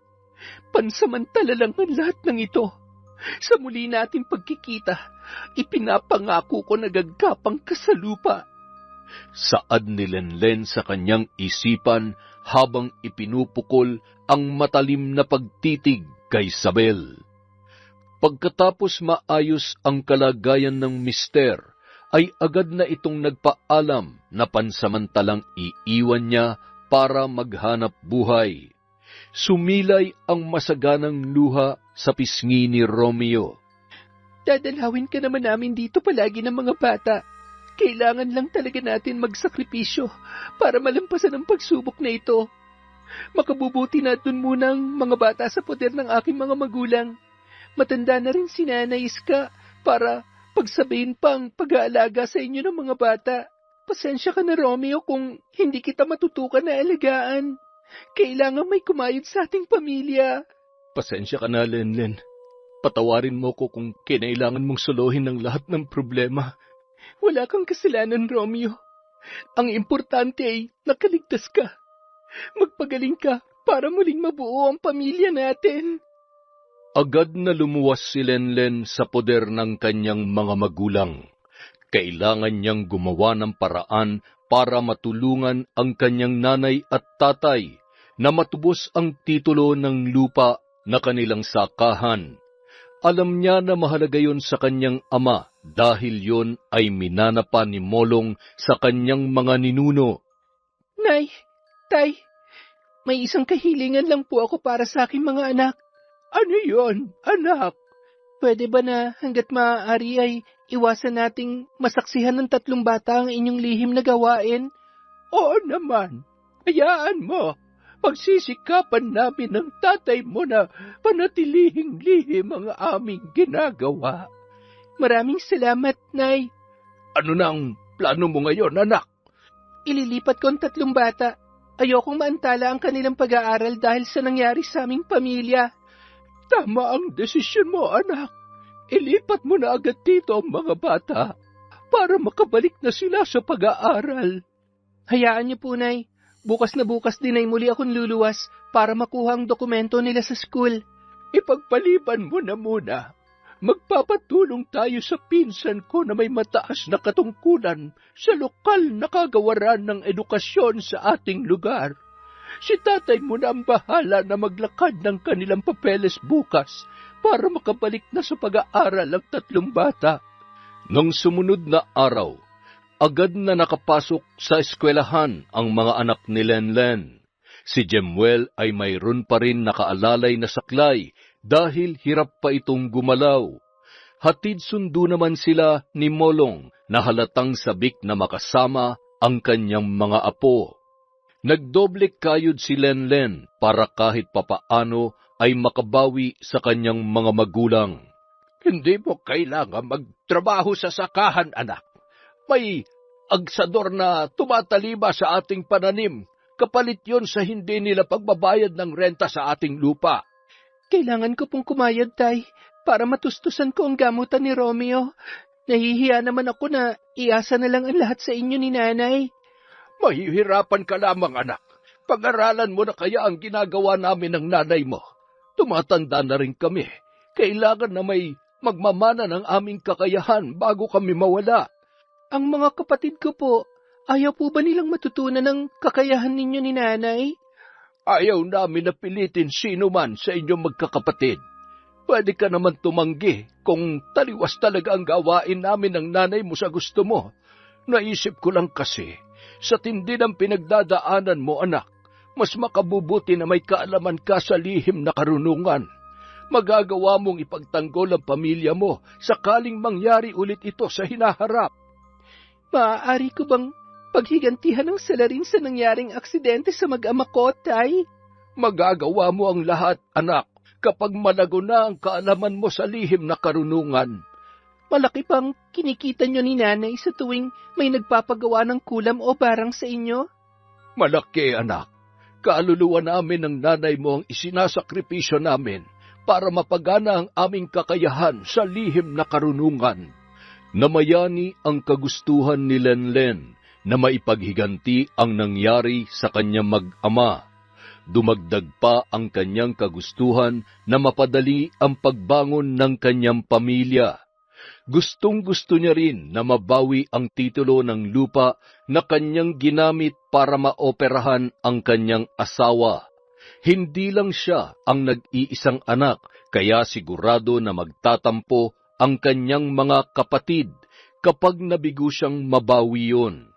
Pansamantala lang ang lahat ng ito. Sa muli nating pagkikita, ipinapangako ko na gagapang ka sa lupa. Saad ni Lenlen sa kanyang isipan habang ipinupukol ang matalim na pagtitig kay Isabel. Pagkatapos maayos ang kalagayan ng mister, ay agad na itong nagpaalam na pansamantalang iiwan niya para maghanap buhay. Sumilay ang masaganang luha sa pisngi ni Romeo. Dadalawin ka naman namin dito palagi ng mga bata. Kailangan lang talaga natin magsakripisyo para malampasan ang pagsubok na ito. Makabubuti na dun muna ang mga bata sa poder ng aking mga magulang. Matanda na rin si Nanay Iska para pagsabihin pa ang pag-aalaga sa inyo ng mga bata. Pasensya ka na, Romeo, kung hindi kita matutukan na alagaan. Kailangan may kumayod sa ating pamilya. Pasensya ka na, Lenlen. Patawarin mo ko kung kinailangan mong suluhin ang lahat ng problema. Wala kang kasalanan, Romeo. Ang importante ay nakaligtas ka. Magpagaling ka para muling mabuo ang pamilya natin. Agad na lumuwas si Lenlen sa poder ng kanyang mga magulang. Kailangan niyang gumawa ng paraan para matulungan ang kanyang nanay at tatay na matubos ang titulo ng lupa na kanilang sakahan. Alam niya na mahalaga yon sa kanyang ama dahil yon ay minana pa ni Molong sa kanyang mga ninuno. Nay, Tay, may isang kahilingan lang po ako para sa aking mga anak. Ano yon, anak? Pwede ba na hanggat maaari ay iwasan nating masaksihan ng 3 bata ang inyong lihim na gawain? Oo naman. Hayaan mo. Pagsisikapan namin ng tatay mo na panatilihing lihim ang aming ginagawa. Maraming salamat, Nay. Ano na ang plano mo ngayon, anak? Ililipat ko ang 3 bata. Ayokong maantala ang kanilang pag-aaral dahil sa nangyari sa aming pamilya. Tama ang desisyon mo, anak. Ilipat mo na agad dito ang mga bata para makabalik na sila sa pag-aaral. Hayaan niyo po, Nay. Bukas na bukas din ay muli akong luluwas para makuha ang dokumento nila sa school. Ipagpaliban mo na muna. Magpapatulong tayo sa pinsan ko na may mataas na katungkulan sa lokal na kagawaran ng edukasyon sa ating lugar. Si tatay mo na ang bahala na maglakad ng kanilang papeles bukas para makabalik na sa pag-aaral ang 3 bata. Nang sumunod na araw, agad na nakapasok sa eskwelahan ang mga anak ni Lenlen. Si Jemuel ay mayroon pa rin nakaalalay na saklay dahil hirap pa itong gumalaw. Hatid sundo naman sila ni Molong na halatang sabik na makasama ang kanyang mga apo. Nagdoble kayod si Lenlen para kahit papaano ay makabawi sa kanyang mga magulang. Hindi mo kailangan magtrabaho sa sakahan, anak. May agsador na tumatalima sa ating pananim. Kapalit yon sa hindi nila pagbabayad ng renta sa ating lupa. Kailangan ko pong kumayad, Tay, para matustusan ko ang gamutan ni Romeo. Nahihiya naman ako na iasa na lang ang lahat sa inyo ni Nanay. Mahihirapan ka lamang, anak. Pag-aralan mo na kaya ang ginagawa namin ng nanay mo. Tumatanda na rin kami. Kailangan na may magmamana ng aming kakayahan bago kami mawala. Ang mga kapatid ko po, ayaw po ba nilang matutunan ng kakayahan ninyo ni Nanay? Ayaw namin na pilitin sino man sa inyong magkakapatid. Pwede ka naman tumanggi kung taliwas talaga ang gawain namin ng nanay mo sa gusto mo. Naisip ko lang kasi, sa tindi ng pinagdadaanan mo, anak, mas makabubuti na may kaalaman ka sa lihim na karunungan. Magagawa mong ipagtanggol ang pamilya mo sakaling mangyari ulit ito sa hinaharap. Maaari ko bang paghigantihan ng salarin sa nangyaring aksidente sa mag-ama ko, Tay? Magagawa mo ang lahat, anak, kapag malago na ang kaalaman mo sa lihim na karunungan. Malaki pang kinikita nyo ni Nanay sa tuwing may nagpapagawa ng kulam o barang sa inyo? Malaki, anak. Kaluluwa namin ng nanay mo ang isinasakripisyo namin para mapagana ang aming kakayahan sa lihim na karunungan. Namayani ang kagustuhan ni Lenlen na maipaghiganti ang nangyari sa kanyang mag-ama. Dumagdag pa ang kanyang kagustuhan na mapadali ang pagbangon ng kanyang pamilya. Gustong-gusto niya rin na mabawi ang titulo ng lupa na kanyang ginamit para maoperahan ang kanyang asawa. Hindi lang siya ang nag-iisang anak, kaya sigurado na magtatampo ang kanyang mga kapatid kapag nabigo siyang mabawi yun.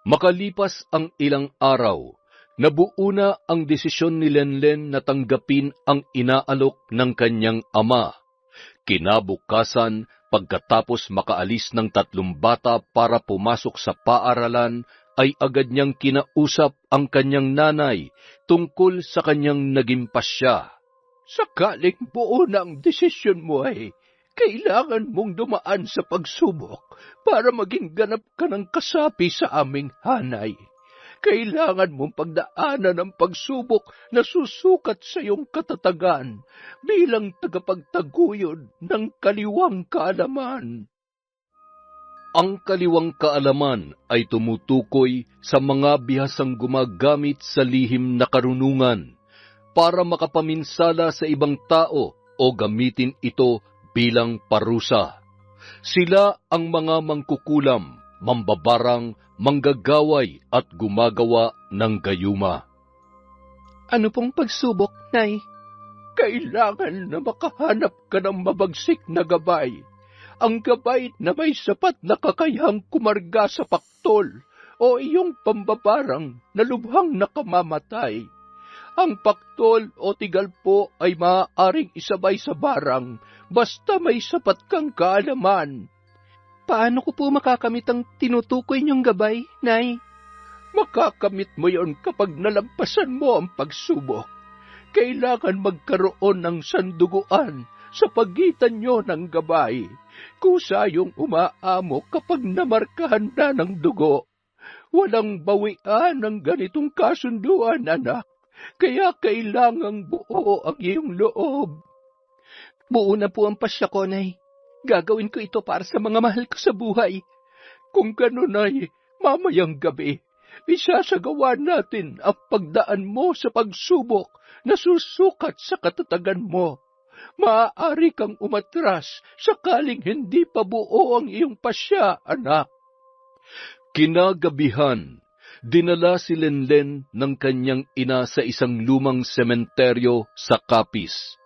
Makalipas ang ilang araw, nabuo na ang desisyon ni Lenlen na tanggapin ang inaalok ng kanyang ama. Kinabukasan, pagkatapos makaalis ng 3 bata para pumasok sa paaralan, ay agad niyang kinausap ang kanyang nanay tungkol sa kanyang naging pasya. Sakaling buo na ang desisyon mo ay kailangan mong dumaan sa pagsubok para maging ganap ka ng kasapi sa aming hanay. Kailangan mong pagdaanan ang pagsubok na susukat sa iyong katatagan bilang tagapagtaguyod ng kaliwang kaalaman. Ang kaliwang kaalaman ay tumutukoy sa mga bihasang gumagamit sa lihim na karunungan para makapaminsala sa ibang tao o gamitin ito bilang parusa. Sila ang mga mangkukulam, mambabarang, manggagaway at gumagawa ng gayuma. Ano pong pagsubok, Nay? Kailangan na makahanap ka ng mabagsik na gabay. Ang gabay na may sapat na kakayahang kumarga sa paktol o iyong pambabarang na lubhang nakamamatay. Ang paktol o tigalpo ay maaaring isabay sa barang basta may sapat kang kaalaman. Paano ko po makakamit ang tinutukoy niyong gabay, Nay? Makakamit mo yon kapag nalampasan mo ang pagsubok. Kailangan magkaroon ng sanduguan sa pagitan nyo ng gabay. Kusa yung umaamo kapag namarkahan na ng dugo. Walang bawian ng ganitong kasunduan, anak. Kaya kailangang buo ang iyong loob. Buo na po ang pasya ko, Nay. Gagawin ko ito para sa mga mahal ko sa buhay. Kung ganun ay, mamayang gabi, isasagawa natin ang pagdaan mo sa pagsubok na susukat sa katatagan mo. Maaari kang umatras sakaling hindi pa buo ang iyong pasya, anak. Kinagabihan, dinala si Lenlen ng kanyang ina sa isang lumang sementeryo sa Capiz.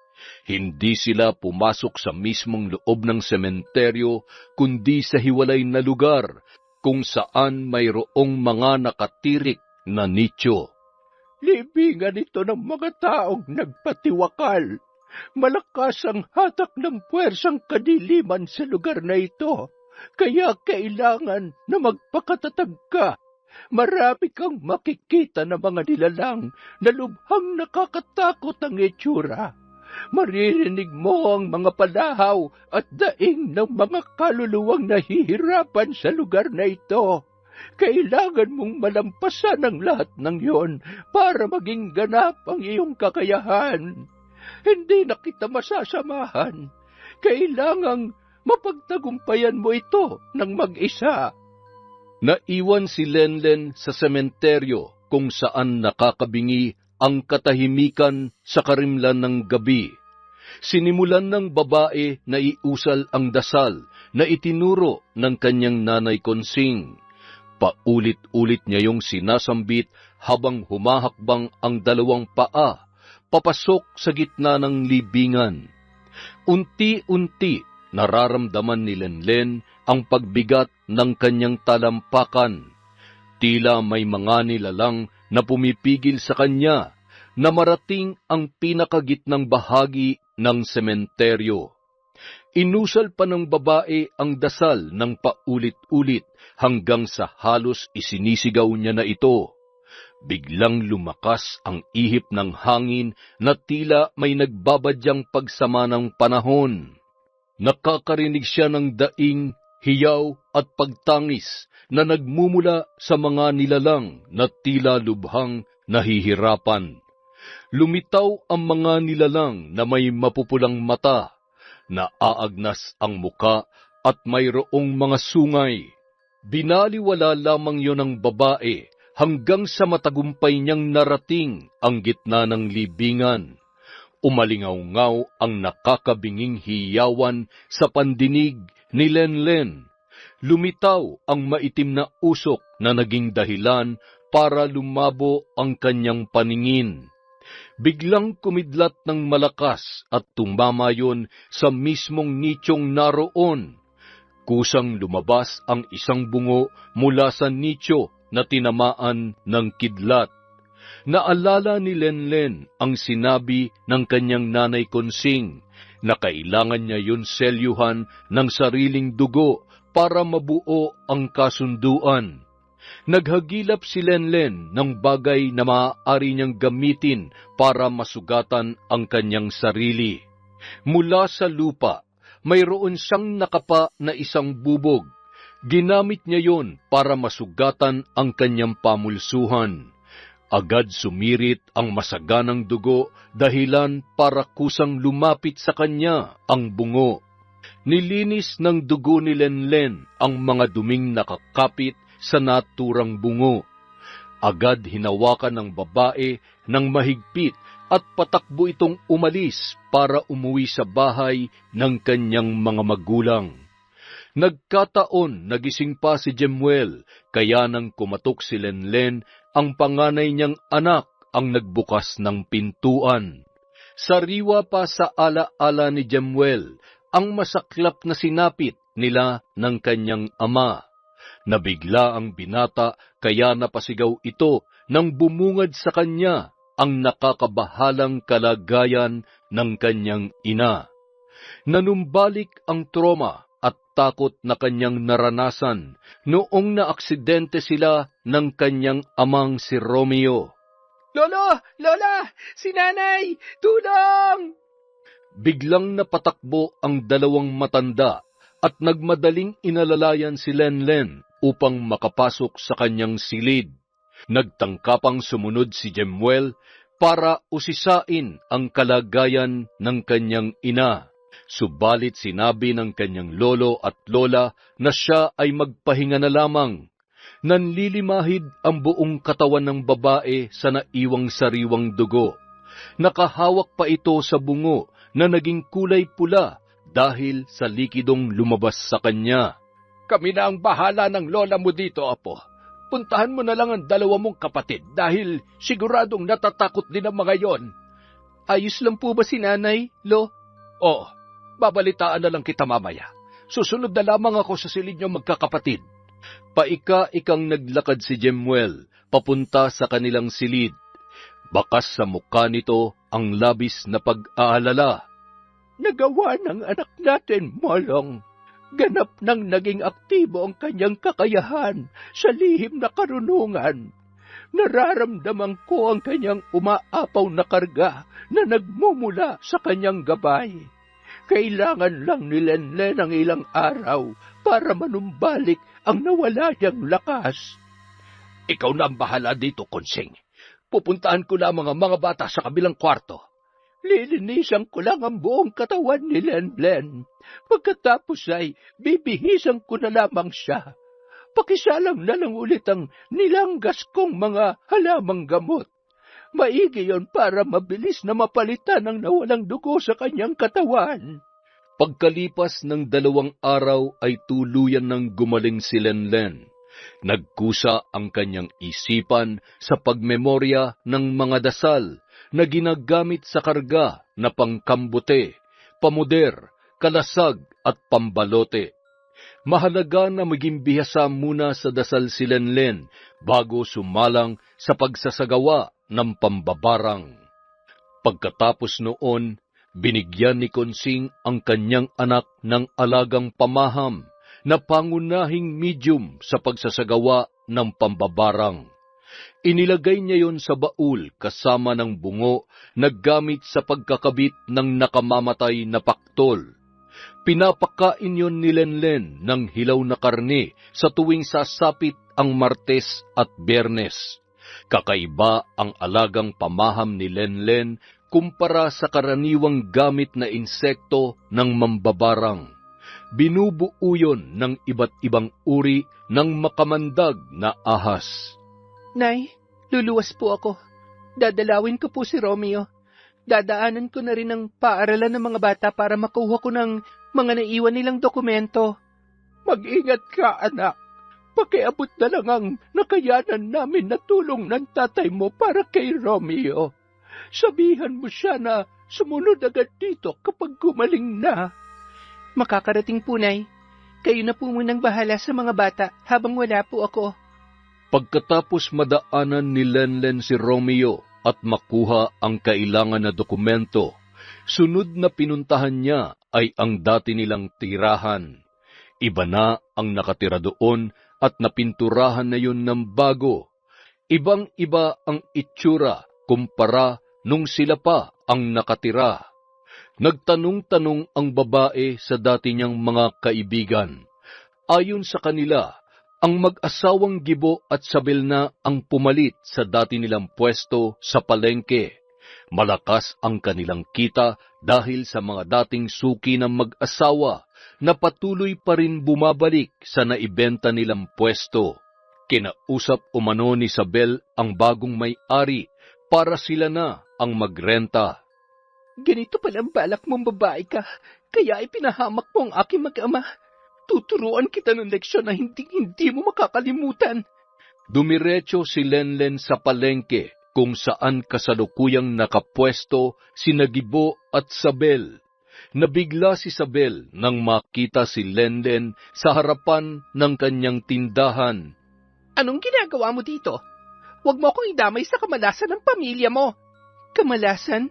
Hindi sila pumasok sa mismong loob ng sementeryo, kundi sa hiwalay na lugar kung saan mayroong mga nakatirik na nicho. libingan ito ng mga taong nagpatiwakal. Malakas ang hatak ng puwersang kadiliman sa lugar na ito, kaya kailangan na magpakatatag ka. Marami kang makikita na mga nilalang na lubhang nakakatakot ang itsura. Maririnig mo ang mga palahaw at daing ng mga kaluluwang nahihirapan sa lugar na ito. Kailangan mong malampasan ang lahat ng iyon para maging ganap ang iyong kakayahan. Hindi na kita masasamahan. Kailangang mapagtagumpayan mo ito ng mag-isa. Naiwan si Lenlen sa sementeryo kung saan nakakabingi ang katahimikan sa karimlan ng gabi. Sinimulan ng babae na iusal ang dasal na itinuro ng kanyang nanay Konsing. Paulit-ulit niya yung sinasambit habang humahakbang ang dalawang paa papasok sa gitna ng libingan. Unti-unti nararamdaman ni Lenlen ang pagbigat ng kanyang talampakan. Tila may mga nilalang na pumipigil sa kanya na marating ang pinakagitnang bahagi ng sementeryo. Inusal pa ng babae ang dasal ng paulit-ulit hanggang sa halos isinisigaw niya na ito. Biglang lumakas ang ihip ng hangin na tila may nagbabadyang pagsama ng panahon. Nakakarinig siya ng daing, hiyaw at pagtangis na nagmumula sa mga nilalang na tila lubhang nahihirapan. Lumitaw ang mga nilalang na may mapupulang mata, naaagnas ang muka at mayroong mga sungay. Binaliwala lamang yon ng babae hanggang sa matagumpay niyang narating ang gitna ng libingan. Umalingaw-ngaw ang nakakabinging hiyawan sa pandinig ni Lenlen. Lumitaw ang maitim na usok na naging dahilan para lumabo ang kanyang paningin. Biglang kumidlat ng malakas at tumama yon sa mismong nichong naroon. Kusang lumabas ang isang bungo mula sa nicho na tinamaan ng kidlat. Naalala ni Lenlen ang sinabi ng kanyang nanay Konsing na kailangan niya yun selyuhan ng sariling dugo para mabuo ang kasunduan. Naghagilap si Lenlen ng bagay na maaari niyang gamitin para masugatan ang kanyang sarili. Mula sa lupa, mayroon siyang nakapa na isang bubog. Ginamit niya yon para masugatan ang kanyang pamulsuhan. Agad sumirit ang masaganang dugo dahilan para kusang lumapit sa kanya ang bungo. Nilinis ng dugo ni Lenlen ang mga duming nakakapit sa naturang bungo. Agad hinawakan ng babae ng mahigpit at patakbo itong umalis para umuwi sa bahay ng kanyang mga magulang. Nagkataon nagising pa si Jemuel, kaya nang kumatok si Lenlen, ang panganay niyang anak ang nagbukas ng pintuan. Sariwa pa sa ala-ala ni Jemuel ang masaklap na sinapit nila ng kanyang ama. Nabigla ang binata kaya napasigaw ito nang bumungad sa kanya ang nakakabahalang kalagayan ng kanyang ina. Nanumbalik ang trauma at takot na kanyang naranasan noong naaksidente sila ng kanyang amang si Romeo. Lolo! Lola! Si nanay! Tulong! Biglang napatakbo ang dalawang matanda at nagmadaling inalalayan si Lenlen upang makapasok sa kanyang silid. Nagtangkapang sumunod si Jemuel para usisain ang kalagayan ng kanyang ina. Subalit sinabi ng kanyang lolo at lola na siya ay magpahinga na lamang. Nanlilimahid ang buong katawan ng babae sa naiwang sariwang dugo. Nakahawak pa ito sa bungo na naging kulay pula dahil sa likidong lumabas sa kanya. Kami na ang bahala ng lola mo dito, apo. Puntahan mo na lang ang dalawa mong kapatid dahil siguradong natatakot din ang mga yon. Ayos lang po ba si nanay, Lo? Oo, babalitaan na lang kita mamaya. Susunod na lamang ako sa silid niyo magkakapatid. Paika-ikang naglakad si Jemuel papunta sa kanilang silid. Bakas sa mukha nito ang labis na pag-aalala. Nagawa ng anak natin, Molong. Ganap nang naging aktibo ang kanyang kakayahan sa lihim na karunungan. Nararamdaman ko ang kanyang umaapaw na karga na nagmumula sa kanyang gabay. Kailangan lang ni Lenlen ang ilang araw para manumbalik ang nawala niyang lakas. Ikaw na ang bahala dito, Konsing. Pupuntahan ko lamang ang mga bata sa kabilang kwarto. Lilinisan ko lang ang buong katawan ni Lenlen. Pagkatapos ay bibihisan ko na lamang siya. Pakisalang na lang ulit ang nilanggas kong mga halamang gamot. Maigi yon para mabilis na mapalitan ang nawalang dugo sa kanyang katawan. Pagkalipas ng 2 araw ay tuluyan ng gumaling si Lenlen. Nagkusa ang kanyang isipan sa pagmemorya ng mga dasal na ginagamit sa karga na pangkambote, pamuder, kalasag at pambalote. Mahalaga na maging bihasa muna sa dasal si Lenlen bago sumalang sa pagsasagawa ng pambabarang. Pagkatapos noon, binigyan ni Konsing ang kanyang anak ng alagang pamaham na pangunahing medium sa pagsasagawa ng pambabarang. Inilagay niya yon sa baul kasama ng bungo na gamit sa pagkakabit ng nakamamatay na paktol. Pinapakain yon ni Lenlen ng hilaw na karne sa tuwing sasapit ang Martes at Biyernes. Kakaiba ang alagang pamaham ni Lenlen kumpara sa karaniwang gamit na insekto ng mambabarang. Binubuo yon ng iba't ibang uri ng makamandag na ahas. Nay, luluwas po ako. Dadalawin ko po si Romeo. Dadaanan ko na rin ang paaralan ng mga bata para makuha ko ng mga naiwan nilang dokumento. Mag-ingat ka, anak. Pakiabot na lang ang nakayanan namin na tulong ng tatay mo para kay Romeo. Sabihan mo siya na sumunod agad dito kapag gumaling na. Makakarating po, Nay. Kayo na po munang bahala sa mga bata habang wala po ako. Pagkatapos madaanan ni Lenlen si Romeo at makuha ang kailangan na dokumento, sunod na pinuntahan niya ay ang dati nilang tirahan. Iba na ang nakatira doon at napinturahan na yun ng bago. Ibang-iba ang itsura kumpara nung sila pa ang nakatira. Nagtanong-tanong ang babae sa dati niyang mga kaibigan. Ayon sa kanila, ang mag-asawang Gibo at Sabel na ang pumalit sa dati nilang pwesto sa palengke. Malakas ang kanilang kita dahil sa mga dating suki ng mag-asawa na patuloy pa rin bumabalik sa naibenta nilang pwesto. Kinausap umano ni Sabel ang bagong may-ari para sila na ang magrenta. Ganito palang balak mong babae ka, kaya ipinahamak mo ang aking mag-ama. Tuturuan kita ng leksyon na hindi mo makakalimutan. Dumiretso si Lenlen sa palengke kung saan kasalukuyang nakapwesto si Gibo at Sabel. Nabigla si Sabel nang makita si Lenlen sa harapan ng kanyang tindahan. Anong ginagawa mo dito? Huwag mo akong idamay sa kamalasan ng pamilya mo. Kamalasan?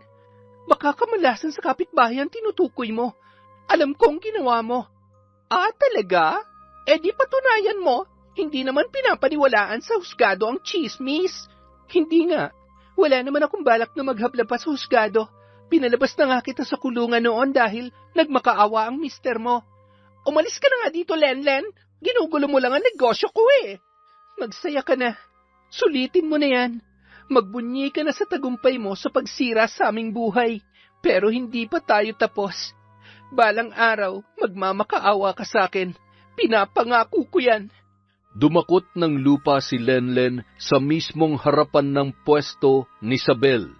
Baka kamalasan sa kapitbahay ang tinutukoy mo. Alam kong ginawa mo. Ah, talaga? Eh di patunayan mo. Hindi naman pinapaniwalaan sa husgado ang chismis. Hindi nga. Wala naman akong balak na maghabla pa sa husgado. Pinalabas na nga kita sa kulungan noon dahil nagmakaawa ang mister mo. Umalis ka na nga dito, Lenlen. Ginugulo mo lang ang negosyo ko eh. Magsaya ka na. Sulitin mo na yan. Magbunyi ka na sa tagumpay mo sa pagsira sa aming buhay. Pero hindi pa tayo tapos. Balang araw, magmamakaawa ka sa akin. Pinapangako ko yan. Dumakot ng lupa si Lenlen sa mismong harapan ng pwesto ni Sabel.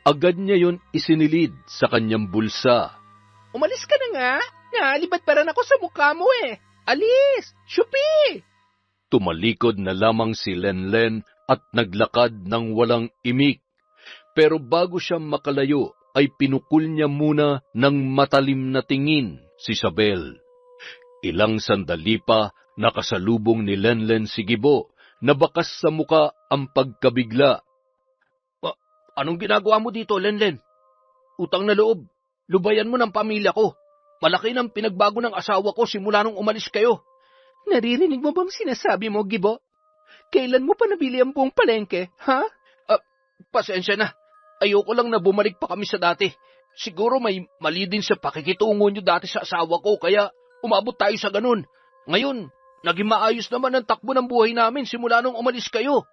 Agad niya yon isinilid sa kanyang bulsa. Umalis ka na nga. Naalibad pa rin ako sa mukha mo eh. Alis! Shupi! Tumalikod na lamang si Lenlen at naglakad ng walang imik. Pero bago siya makalayo, ay pinukul niya muna ng matalim na tingin si Sabel. Ilang sandali pa, nakasalubong ni Lenlen si Gibo, na bakas sa muka ang pagkabigla. Anong ginagawa mo dito, Lenlen? Utang na loob. Lubayan mo ng pamilya ko. Malaki ng pinagbago ng asawa ko simula nung umalis kayo. Naririnig mo bang sinasabi mo, Gibo? Kailan mo pa nabili ang buong palengke, ha? Pasensya na. Ayoko lang na bumalik pa kami sa dati. Siguro may mali din sa pakikitungo nyo dati sa asawa ko, kaya umabot tayo sa ganun. Ngayon, naging maayos naman ang takbo ng buhay namin simula nung umalis kayo.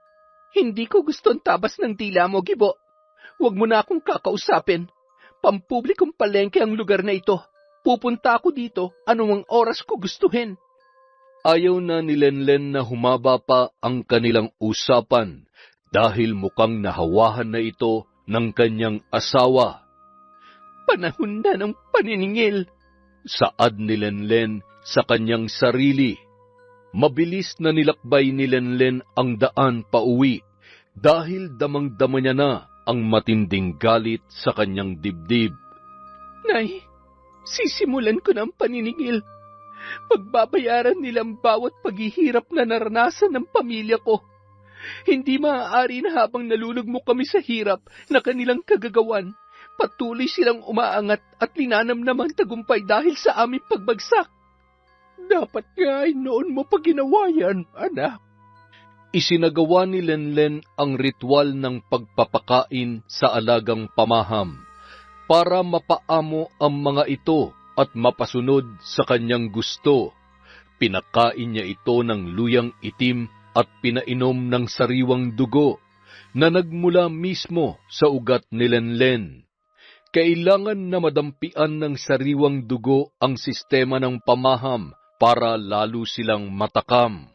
Hindi ko gusto ang tabas ng dila mo, Gibo. Huwag mo na akong kakausapin. Pampublikong palengke ang lugar na ito. Pupunta ako dito anumang oras ko gustuhin. Ayaw na ni Lenlen na humaba pa ang kanilang usapan dahil mukhang nahawahan na ito ng kanyang asawa. Panahon na ng paniningil. Saad ni Lenlen sa kanyang sarili. Mabilis na nilakbay ni Lenlen ang daan pauwi dahil damang-dama niya na ang matinding galit sa kanyang dibdib. Nay, sisimulan ko ng paniningil. Pagbabayaran nilang bawat paghihirap na naranasan ng pamilya ko. Hindi maaari na habang nalulugmok kami sa hirap na kanilang kagagawan, patuloy silang umaangat at linanamnamang tagumpay dahil sa aming pagbagsak. Dapat nga ay noon mo pa ginawa yan, anak. Isinagawa ni Lenlen ang ritual ng pagpapakain sa alagang pamaham para mapaamo ang mga ito at mapasunod sa kanyang gusto. Pinakain niya ito ng luyang itim at pinainom ng sariwang dugo na nagmula mismo sa ugat ni Lenlen. Kailangan na madampian ng sariwang dugo ang sistema ng pamaham para lalo silang matakam.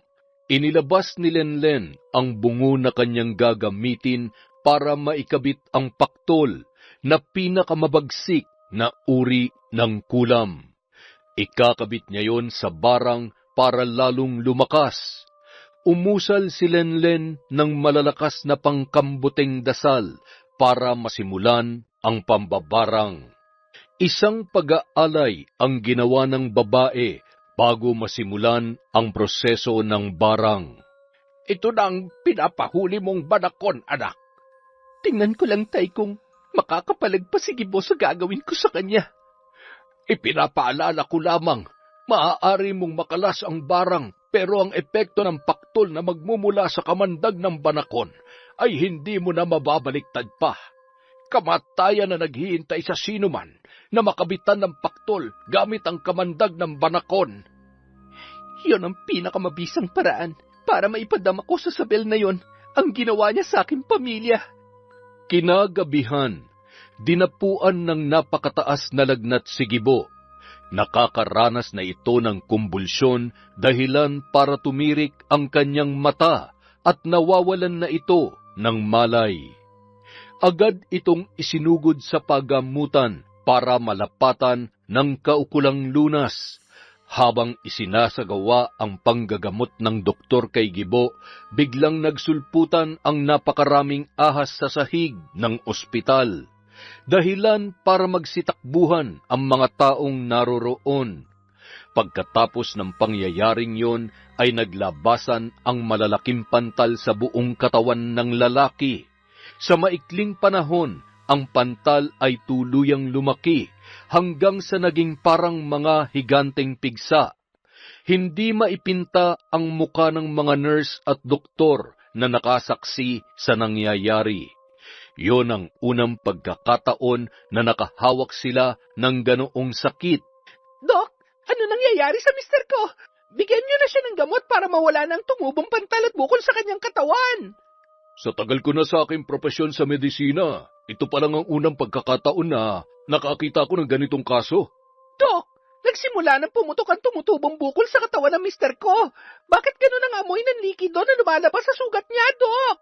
Inilabas ni Lenlen ang bungo na kanyang gagamitin para maikabit ang paktol na pinakamabagsik na uri ng kulam. Ikakabit niya yon sa barang para lalong lumakas. Umusal si Lenlen ng malalakas na pangkambuteng dasal para masimulan ang pambabarang. Isang pag-aalay ang ginawa ng babae bago masimulan ang proseso ng barang. Ito na ang pinapahuli mong banakon, anak. Tingnan ko lang, tay, kung makakapalag pa si Gibo sa gagawin ko sa kanya. Ipinapaalala ko lamang, maaari mong makalas ang barang, pero ang epekto ng paktol na magmumula sa kamandag ng banakon ay hindi mo na mababaliktad pa. Kamatayan na naghihintay sa sinuman na makabitan ng paktol gamit ang kamandag ng banakon. Yon ang pinakamabisang paraan para maipadama ko sa sabel na yon ang ginawa niya sa aking pamilya. Kinagabihan, dinapuan ng napakataas na lagnat si Gibo. Nakakaranas na ito ng kumbulsyon dahilan para tumirik ang kanyang mata at nawawalan na ito ng malay. Agad itong isinugod sa paggamutan para malapatan ng kaukulang lunas. Habang isinasagawa ang panggagamot ng doktor kay Gibo, biglang nagsulputan ang napakaraming ahas sa sahig ng ospital. Dahilan para magsitakbuhan ang mga taong naroroon. Pagkatapos ng pangyayaring yon ay naglabasan ang malalaking pantal sa buong katawan ng lalaki. Sa maikling panahon, ang pantal ay tuluyang lumaki hanggang sa naging parang mga higanteng pigsa. Hindi maipinta ang muka ng mga nurse at doktor na nakasaksi sa nangyayari. Yon ang unang pagkakataon na nakahawak sila ng ganoong sakit. Dok, ano nangyayari sa mister ko? Bigyan niyo na siya ng gamot para mawala ng tumubong pantal at bukol sa kanyang katawan. Sa tagal ko na sa aking propesyon sa medisina, ito pa lang ang unang pagkakataon na nakakita ko ng ganitong kaso. Dok, nagsimula ng pumutok ang tumutubong bukol sa katawan ng mister ko. Bakit ganun ang amoy ng likido na lumalabas sa sugat niya, Dok?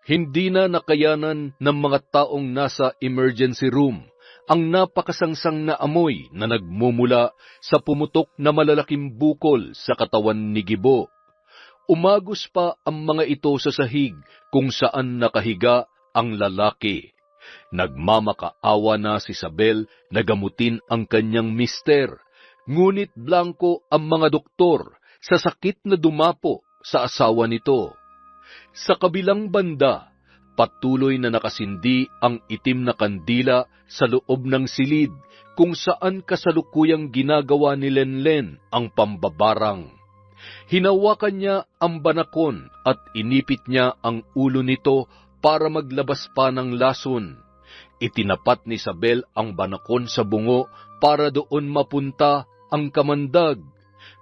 Hindi na nakayanan ng mga taong nasa emergency room ang napakasangsang na amoy na nagmumula sa pumutok na malalaking bukol sa katawan ni Gibo. Umagos pa ang mga ito sa sahig kung saan nakahiga ang lalaki. Nagmamakaawa na si Isabel na gamutin ang kanyang mister, ngunit blanko ang mga doktor sa sakit na dumapo sa asawa nito. Sa kabilang banda, Patuloy na nakasindi ang itim na kandila sa loob ng silid kung saan kasalukuyang ginagawa ni Lenlen ang pambabarang. Hinawakan niya ang banakon at inipit niya ang ulo nito para maglabas pa ng lason. Itinapat ni Isabel ang banakon sa bungo para doon mapunta ang kamandag.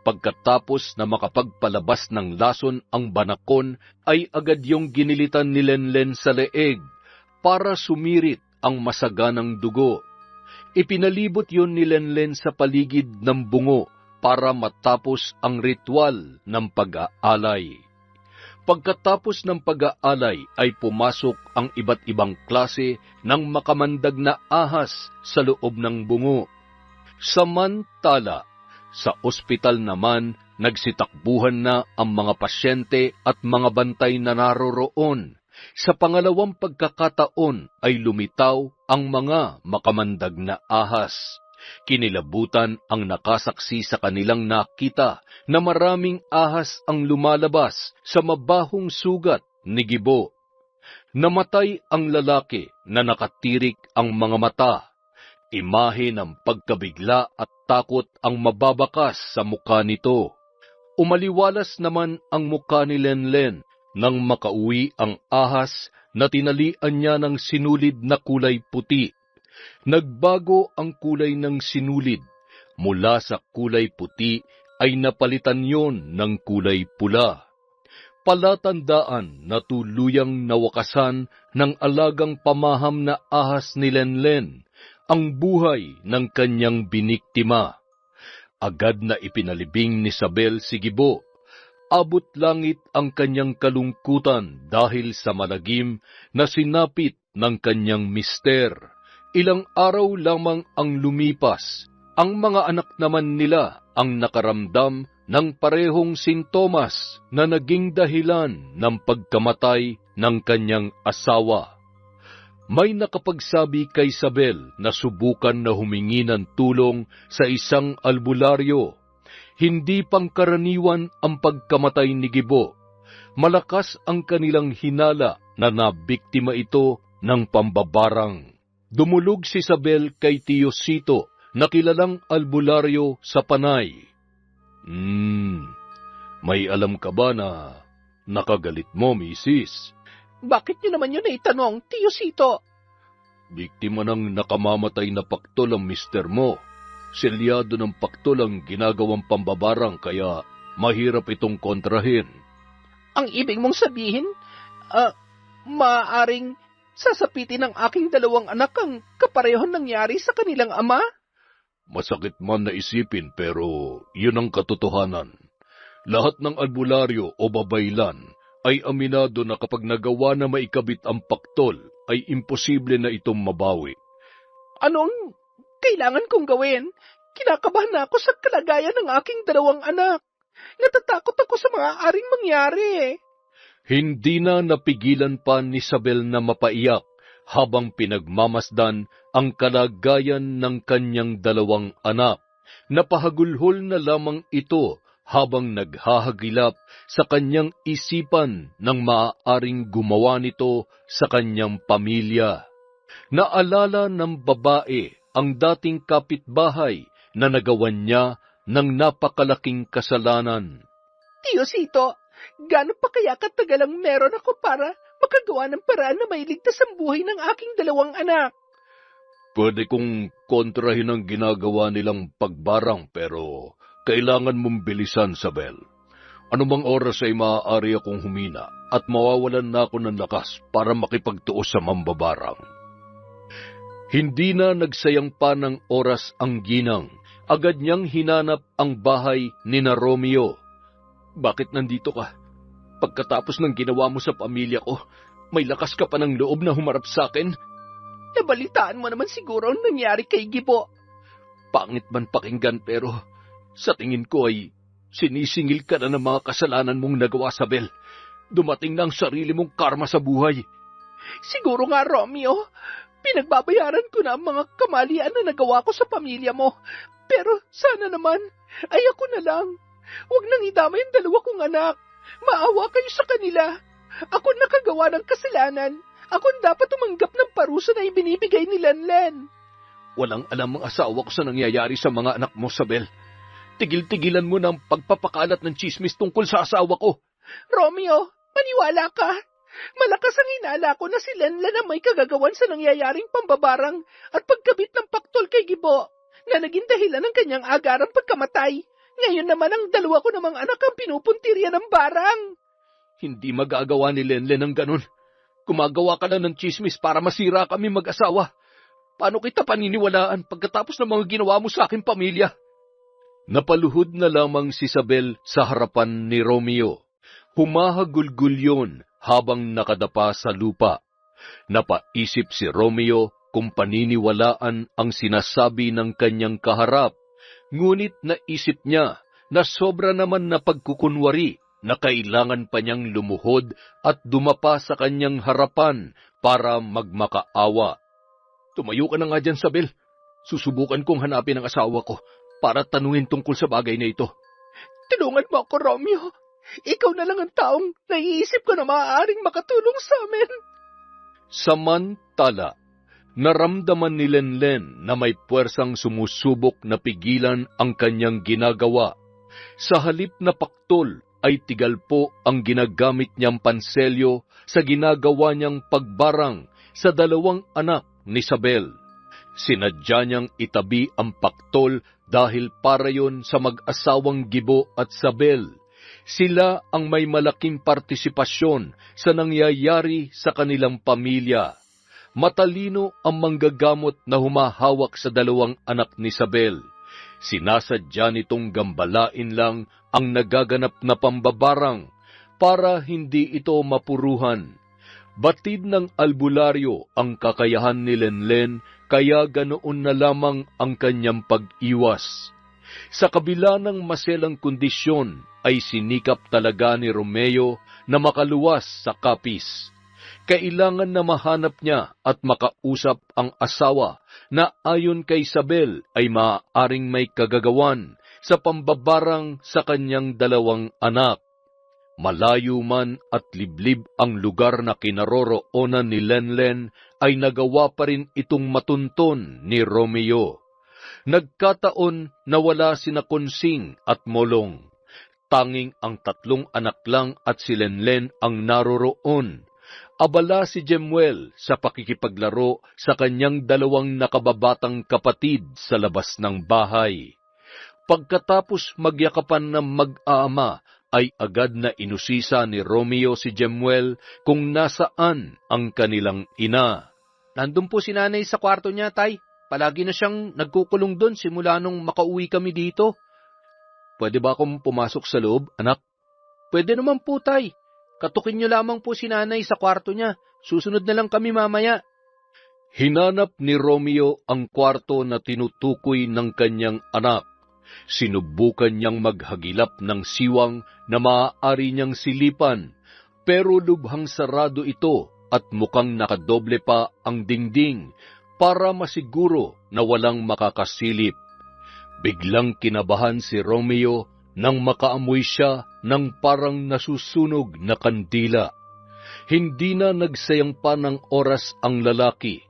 Pagkatapos na makapagpalabas ng lason ang banakon, ay agad yung ginilitan ni Lenlen sa leeg para sumirit ang masaganang dugo. Ipinalibot yon ni Lenlen sa paligid ng bungo para matapos ang ritual ng pag-aalay. Pagkatapos ng pag-aalay ay pumasok ang iba't ibang klase ng makamandag na ahas sa loob ng bungo. Samantala, sa ospital naman, nagsitakbuhan na ang mga pasyente at mga bantay na naroroon. Sa pangalawang pagkakataon ay lumitaw ang mga makamandag na ahas. Kinilabutan ang nakasaksi sa kanilang nakita na maraming ahas ang lumalabas sa mabahong sugat ni Gibo. Namatay ang lalaki na nakatirik ang mga mata. Imahe ng pagkabigla at takot ang mababakas sa mukha nito. Umaliwalas naman ang mukha ni Lenlen nang makauwi ang ahas na tinalian niya ng sinulid na kulay puti. Nagbago ang kulay ng sinulid. Mula sa kulay puti ay napalitan yon ng kulay pula. Palatandaan na tuluyang nawakasan ng alagang pamaham na ahas ni Lenlen ang buhay ng kanyang biniktima. Agad na ipinalibing ni Isabel si Gibo. Abot langit ang kanyang kalungkutan dahil sa malagim na sinapit ng kanyang mister. Ilang araw lamang ang lumipas. Ang mga anak naman nila ang nakaramdam ng parehong sintomas na naging dahilan ng pagkamatay ng kanyang asawa. May nakapagsabi kay Isabel na subukan na humingi ng tulong sa isang albularyo. Hindi pangkaraniwan ang pagkamatay ni Gibo. Malakas ang kanilang hinala na nabiktima ito ng pambabarang. Dumulog si Isabel kay Tio Sito na kilalang albularyo sa Panay. May alam ka ba na nakagalit mo, misis? Bakit niyo naman yun naitanong, Tio Sito? Biktima ng nakamamatay na paktol ang mister mo. Selyado ng paktol ang ginagawang pambabarang kaya mahirap itong kontrahin. Ang ibig mong sabihin, maaaring sasapitin ng aking dalawang anak ang kaparehon nangyari sa kanilang ama? Masakit man na isipin pero yun ang katotohanan. Lahat ng albularyo o babaylan ay aminado na kapag nagawa na maikabit ang paktol, ay imposible na itong mabawi. Anong kailangan kong gawin? Kinakabahan na ako sa kalagayan ng aking dalawang anak. Natatakot ako sa mga aring mangyari. Hindi na napigilan pa ni Isabel na mapaiyak habang pinagmamasdan ang kalagayan ng kanyang dalawang anak. Napahagulhol na lamang ito habang naghahagilap sa kanyang isipan ng maaaring gumawa nito sa kanyang pamilya. Naalala ng babae ang dating kapitbahay na nagawan niya ng napakalaking kasalanan. Tio Sito, gaano pa kaya katagal ang meron ako para makagawa ng paraan na mailigtas ang buhay ng aking dalawang anak? Pwede kong kontrahin ang ginagawa nilang pagbarang pero kailangan mong bilisan, Isabel. Anumang oras ay maaari akong humina at mawawalan na ako ng lakas para makipagtuos sa mambabarang. Hindi na nagsayang pa ng oras ang ginang. Agad niyang hinanap ang bahay ni na Romeo. Bakit nandito ka? Pagkatapos ng ginawa mo sa pamilya ko, may lakas ka pa ng loob na humarap sa akin? Nabalitaan mo naman siguro ang nangyari kay Gibo. Pangit man pakinggan pero sa tingin ko ay sinisingil ka na ng mga kasalanan mong nagawa, Isabel. Dumating na ang sarili mong karma sa buhay. Siguro nga, Romeo. Pinagbabayaran ko na ang mga kamalian na nagawa ko sa pamilya mo. Pero sana naman, ay ako na lang. Huwag nang idamay ang dalawa kong anak. Maawa kayo sa kanila. Ako nakagawa ng kasalanan. Ako ang dapat tumanggap ng parusa na ibinibigay ni Lenlen. Walang alam ang asawa ko sa nangyayari sa mga anak mo, Sabel. Tigil-tigilan mo ng pagpapakalat ng chismis tungkol sa asawa ko. Romeo, maniwala ka. Malakas ang hinala ko na si Lenlen ang may kagagawan sa nangyayaring pambabarang at pagkabit ng paktol kay Gibo na naging dahilan ng kanyang agarang pagkamatay. Ngayon naman ang dalawa ko namang anak ang pinupuntirya ng barang. Hindi magagawa ni Lenlen ang ganun. Gumagawa ka lang ng chismis para masira kami mag-asawa. Paano kita paniniwalaan pagkatapos ng mga ginawa mo sa aking pamilya? Napaluhod na lamang si Sabel sa harapan ni Romeo. Humahagulgul yun habang nakadapa sa lupa. Napaisip si Romeo kung paniniwalaan ang sinasabi ng kanyang kaharap. Ngunit naisip niya na sobra naman na pagkukunwari na kailangan pa niyang lumuhod at dumapa sa kanyang harapan para magmakaawa. Tumayo ka na nga dyan, Sabel. Susubukan kong hanapin ang asawa ko para tanungin tungkol sa bagay na ito. Tulungan mo ako, Romeo. Ikaw na lang ang taong naiisip ko na maaaring makatulong sa amin. Samantala, naramdaman ni Lenlen na may puwersang sumusubok na pigilan ang kanyang ginagawa. Sa halip na paktol ay tigalpo ang ginagamit niyang panselyo sa ginagawa niyang pagbarang sa dalawang anak ni Sabel. Sinadya niyang itabi ang paktol dahil para yon sa mag-asawang Gibo at Sabel. Sila ang may malaking partisipasyon sa nangyayari sa kanilang pamilya. Matalino ang manggagamot na humahawak sa dalawang anak ni Sabel. Sinasadya nitong gambalain lang ang nagaganap na pambabarang para hindi ito mapuruhan. Batid ng albularyo ang kakayahan ni Lenlen kaya ganoon na lamang ang kanyang pag-iwas. Sa kabila ng maselang kondisyon ay sinikap talaga ni Romeo na makaluwas sa Capiz. Kailangan na mahanap niya at makausap ang asawa na ayon kay Sabel ay maaaring may kagagawan sa pambabarang sa kanyang dalawang anak. Malayo man at liblib ang lugar na kinaroroonan ni Lenlen ay nagawa pa rin itong matunton ni Romeo. Nagkataon na wala sina Konsing at Molong. Tanging ang tatlong anak lang at si Lenlen ang naroroon. Abala si Jemuel sa pakikipaglaro sa kanyang dalawang nakababatang kapatid sa labas ng bahay. Pagkatapos magyakapan ng mag-aama, ay agad na inusisa ni Romeo si Jemuel kung nasaan ang kanilang ina. Nandun po si nanay sa kwarto niya, Tay. Palagi na siyang nagkukulong doon simula nung makauwi kami dito. Pwede ba akong pumasok sa loob, anak? Pwede naman po, Tay. Katukin niyo lamang po si nanay sa kwarto niya. Susunod na lang kami mamaya. Hinanap ni Romeo ang kwarto na tinutukoy ng kanyang anak. Sinubukan niyang maghagilap ng siwang na maaari niyang silipan, pero lubhang sarado ito at mukhang nakadoble pa ang dingding para masiguro na walang makakasilip. Biglang kinabahan si Romeo nang makaamoy siya ng parang nasusunog na kandila. Hindi na nagsayang pa ng oras ang lalaki.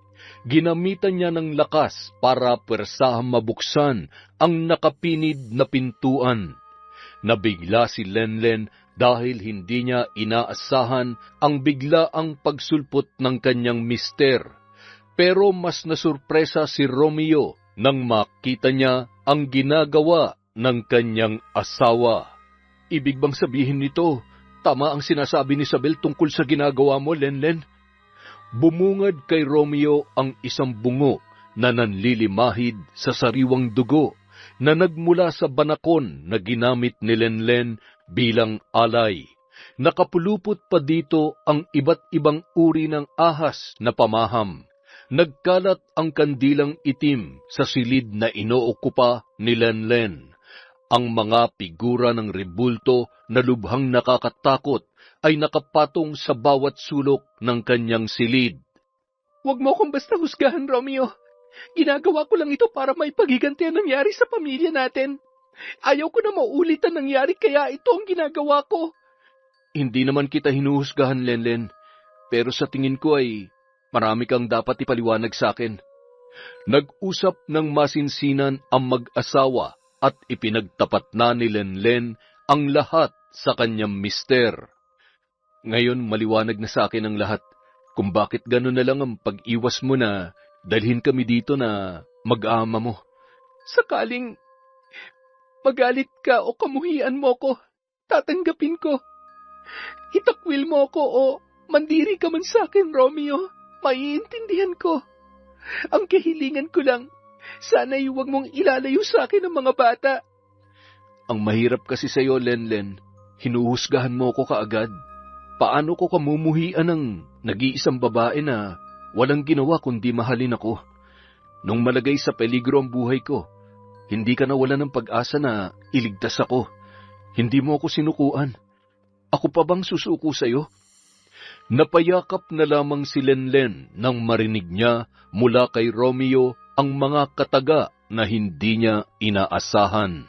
Ginamitan niya ng lakas para pwersahang mabuksan ang nakapinid na pintuan. Nabigla si Lenlen dahil hindi niya inaasahan ang biglaang pagsulpot ng kanyang mister. Pero mas nasurpresa si Romeo nang makita niya ang ginagawa ng kanyang asawa. Ibig bang sabihin nito, tama ang sinasabi ni Sabel tungkol sa ginagawa mo, Lenlen? Bumungad kay Romeo ang isang bungo na nanlilimahid sa sariwang dugo na nagmula sa banakon na ginamit ni Lenlen bilang alay. Nakapulupot pa dito ang iba't ibang uri ng ahas na pamaham. Nagkalat ang kandilang itim sa silid na inookupa ni Lenlen. Ang mga figura ng rebulto na lubhang nakakatakot ay nakapatong sa bawat sulok ng kanyang silid. Huwag mo akong basta husgahan, Romeo. Ginagawa ko lang ito para maipagiganti ang nangyari sa pamilya natin. Ayaw ko na maulit ang nangyari kaya ito ang ginagawa ko. Hindi naman kita hinuhusgahan, Lenlen. pero sa tingin ko ay marami kang dapat ipaliwanag sa akin. Nag-usap ng masinsinan ang mag-asawa at ipinagtapat na ni Lenlen ang lahat sa kanyang mister. Ngayon maliwanag na sa akin ang lahat kung bakit gano'n na lang ang pag-iwas mo na dalhin kami dito na mag-ama mo. Sakaling magalit ka o kamuhian mo ko, tatanggapin ko. Itakwil mo ko o mandiri ka man sa akin, Romeo. Maiintindihan ko. Ang kahilingan ko lang, sana'y huwag mong ilalayo sa akin ang mga bata. Ang mahirap kasi sa'yo, Lenlen, hinuhusgahan mo ko kaagad. Paano ko kamumuhian ng nag-iisang babae na walang ginawa kundi mahalin ako? Nung malagay sa peligro ang buhay ko, hindi ka nawalan ng pag-asa na iligtas ako. Hindi mo ako sinukuan. Ako pa bang susuko sa'yo? Napayakap na lamang si Lenlen nang marinig niya mula kay Romeo ang mga kataga na hindi niya inaasahan.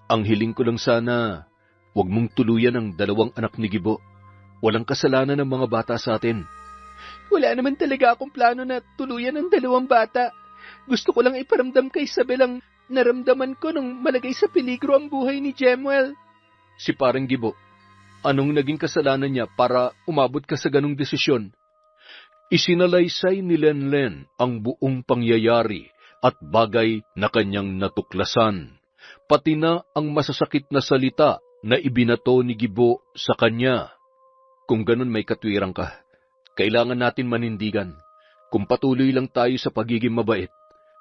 Ang hiling ko lang sana, huwag mong tuluyan ang 2 anak ni Gibo. Walang kasalanan ng mga bata sa atin. Wala naman talaga akong plano na tuluyan ang 2 bata. Gusto ko lang iparamdam kay Isabel ang naramdaman ko nung malagay sa peligro ang buhay ni Jemuel. Si parang Gibo, anong naging kasalanan niya para umabot ka sa ganong desisyon? Isinalaysay ni Lenlen ang buong pangyayari at bagay na kanyang natuklasan, pati na ang masasakit na salita na ibinato ni Gibo sa kanya. Kung ganun may katwirang ka, kailangan natin manindigan. Kung patuloy lang tayo sa pagiging mabait,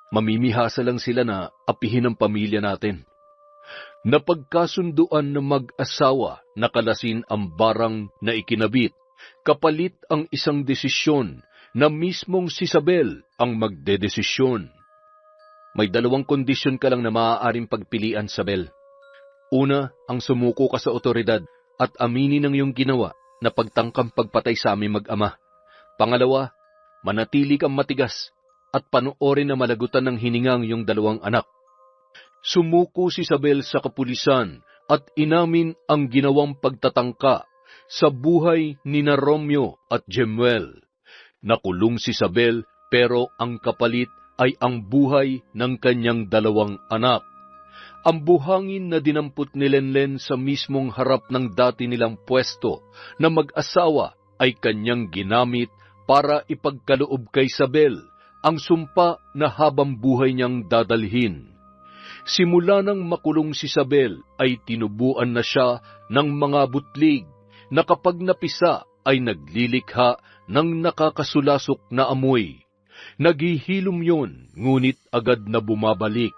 mamimihasa lang sila na apihin ang pamilya natin. Napagkasunduan ng mag-asawa na kalasin ang barang na ikinabit, kapalit ang isang desisyon na mismong si Isabel ang magdedesisyon. May 2 kondisyon ka lang na maaaring pagpilian, Isabel. Una, ang sumuko ka sa otoridad at aminin ang iyong ginawa na pagtangkang pagpatay sa aming mag-ama. Pangalawa, manatili kang matigas at panoorin na malagutan ng hiningang iyong 2 anak. Sumuko si Isabel sa kapulisan at inamin ang ginawang pagtatangka sa buhay ni na Romeo at Jemuel. Nakulong si Isabel pero ang kapalit ay ang buhay ng kanyang 2 anak. Ang buhangin na dinampot ni Lenlen sa mismong harap ng dati nilang pwesto na mag-asawa ay kanyang ginamit para ipagkaloob kay Isabel ang sumpa na habang buhay niyang dadalhin. Simula nang makulong si Isabel ay tinubuan na siya ng mga butlig na kapag napisa ay naglilikha ng nakakasulasok na amoy. Naghihilom yun, ngunit agad na bumabalik.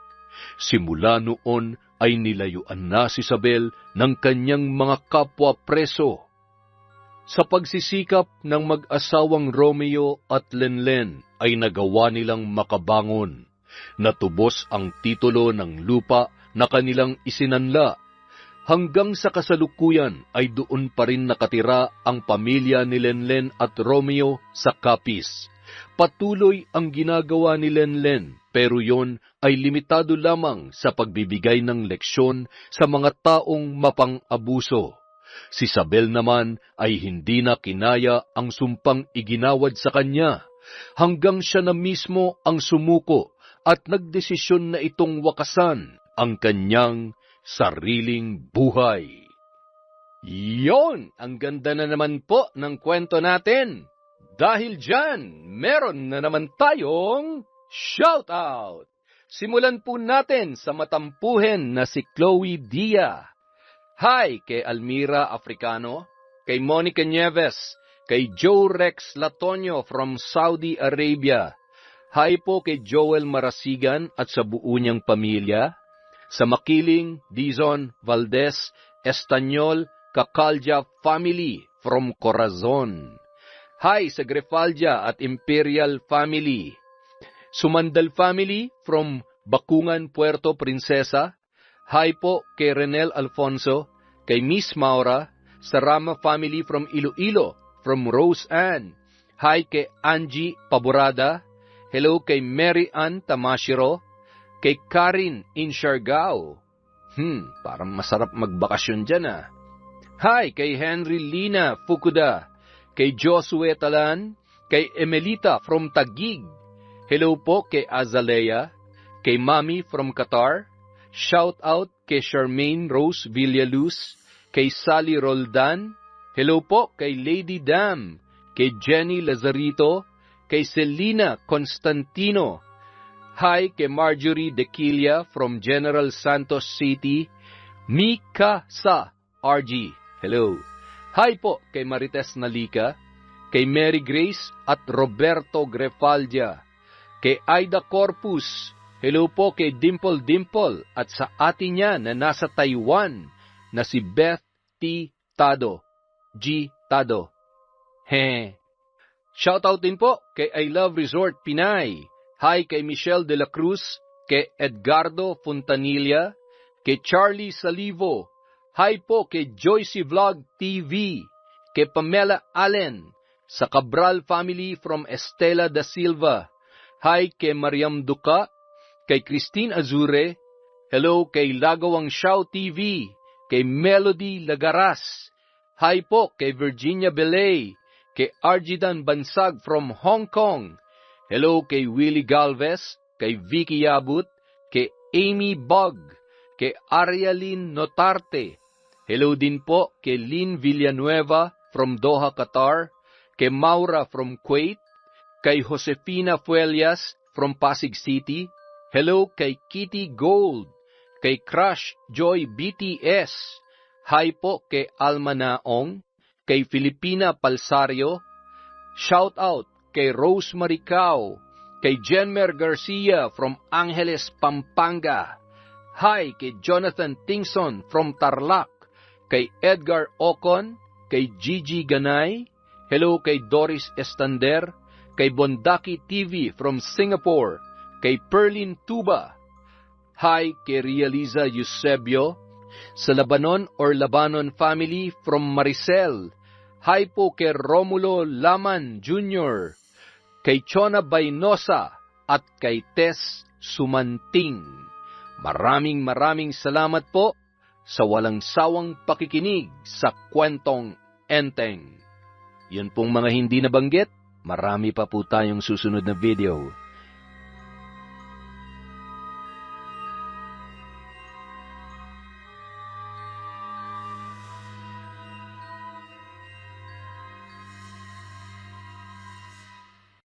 Simula noon ay nilayuan na si Isabel ng kanyang mga kapwa preso. Sa pagsisikap ng mag-asawang Romeo at Lenlen ay nagawa nilang makabangon. Natubos ang titulo ng lupa na kanilang isinanla. Hanggang sa kasalukuyan ay doon pa rin nakatira ang pamilya ni Lenlen at Romeo sa Capiz. Patuloy ang ginagawa ni Lenlen, pero yon ay limitado lamang sa pagbibigay ng leksyon sa mga taong mapang-abuso. Si Isabel naman ay hindi na kinaya ang sumpang iginawad sa kanya, hanggang siya na mismo ang sumuko at nagdesisyon na itong wakasan ang kanyang sariling buhay. Yon! Ang ganda na naman po ng kwento natin. Dahil dyan, meron na naman tayong shoutout! Simulan po natin sa matampuhin na si Chloe Dia. Hi kay Almira Africano, kay Monica Nieves, kay Joe Rex Latonio from Saudi Arabia. Hi po kay Joel Marasigan at sa buo niyang pamilya. Sa Makiling, Dizon Valdez, Estanyol, Cacalja family from Corazon. Hi sa Grefaldia at Imperial family. Sumandal family from Bakungan, Puerto Princesa. Hi po kay Renel Alfonso, kay Miss Maura, sa Rama family from Iloilo, from Rose Ann. Hi kay Angie Paborada. Hello kay Mary Ann Tamashiro, kay Karin in Siargao. Parang masarap magbakasyon dyan ah. Hi kay Henry Lina Fukuda, kay Josue Talan, kay Emelita from Taguig. Hello po kay Azalea, kay Mami from Qatar. Shout out kay Charmaine Rose Villaluz, kay Sally Roldan. Hello po kay Lady Dam, kay Jenny Lazarito, kay Selena Constantino. Hi kay Marjorie Dequilia from General Santos City. Mika sa RG. Hello. Hi po kay Marites Nalica, kay Mary Grace at Roberto Grefaldia, kay Aida Corpus. Hello po kay Dimple Dimple at sa atin niya na nasa Taiwan na si Beth T. Tado. G. Tado. Hehe. Shoutout din po kay I Love Resort Pinay. Hi kay Michelle de la Cruz, kay Edgardo Fontanilla, kay Charlie Salivo. Hi po kay Joycey Vlog TV, kay Pamela Allen, sa Cabral family from Estela da Silva. Hi kay Mariam Duca, kay Christine Azure. Hello kay Lagawang Shao TV, kay Melody Lagaras. Hi po kay Virginia Belay, kay Arjidan Bansag from Hong Kong. Hello kay Willie Galvez, kay Vicky Yabut, kay Amy Bog, kay Arialyn Notarte. Hello din po kay Lynn Villanueva from Doha, Qatar, kay Maura from Kuwait, kay Josefina Fuelias from Pasig City. Hello kay Kitty Gold, kay Crush Joy BTS. Hi po kay Alma Naong, kay Filipina Palsario. Shout out kay Rose Maricao, kay Jenmer Garcia from Angeles, Pampanga. Hi kay Jonathan Tingson from Tarlac, kay Edgar Ocon, kay Gigi Ganay. Hello kay Doris Estander, kay Bondaki TV from Singapore, kay Perlin Tuba. Hi kay Realiza Eusebio, sa Labanon or Labanon family from Maricel. Hi po kay Romulo Laman Jr., kay Chona Baynosa, at kay Tess Sumanting. Maraming salamat po sa walang sawang pakikinig sa Kwentong Enteng. Yun pong mga hindi nabanggit, marami pa po tayong susunod na video.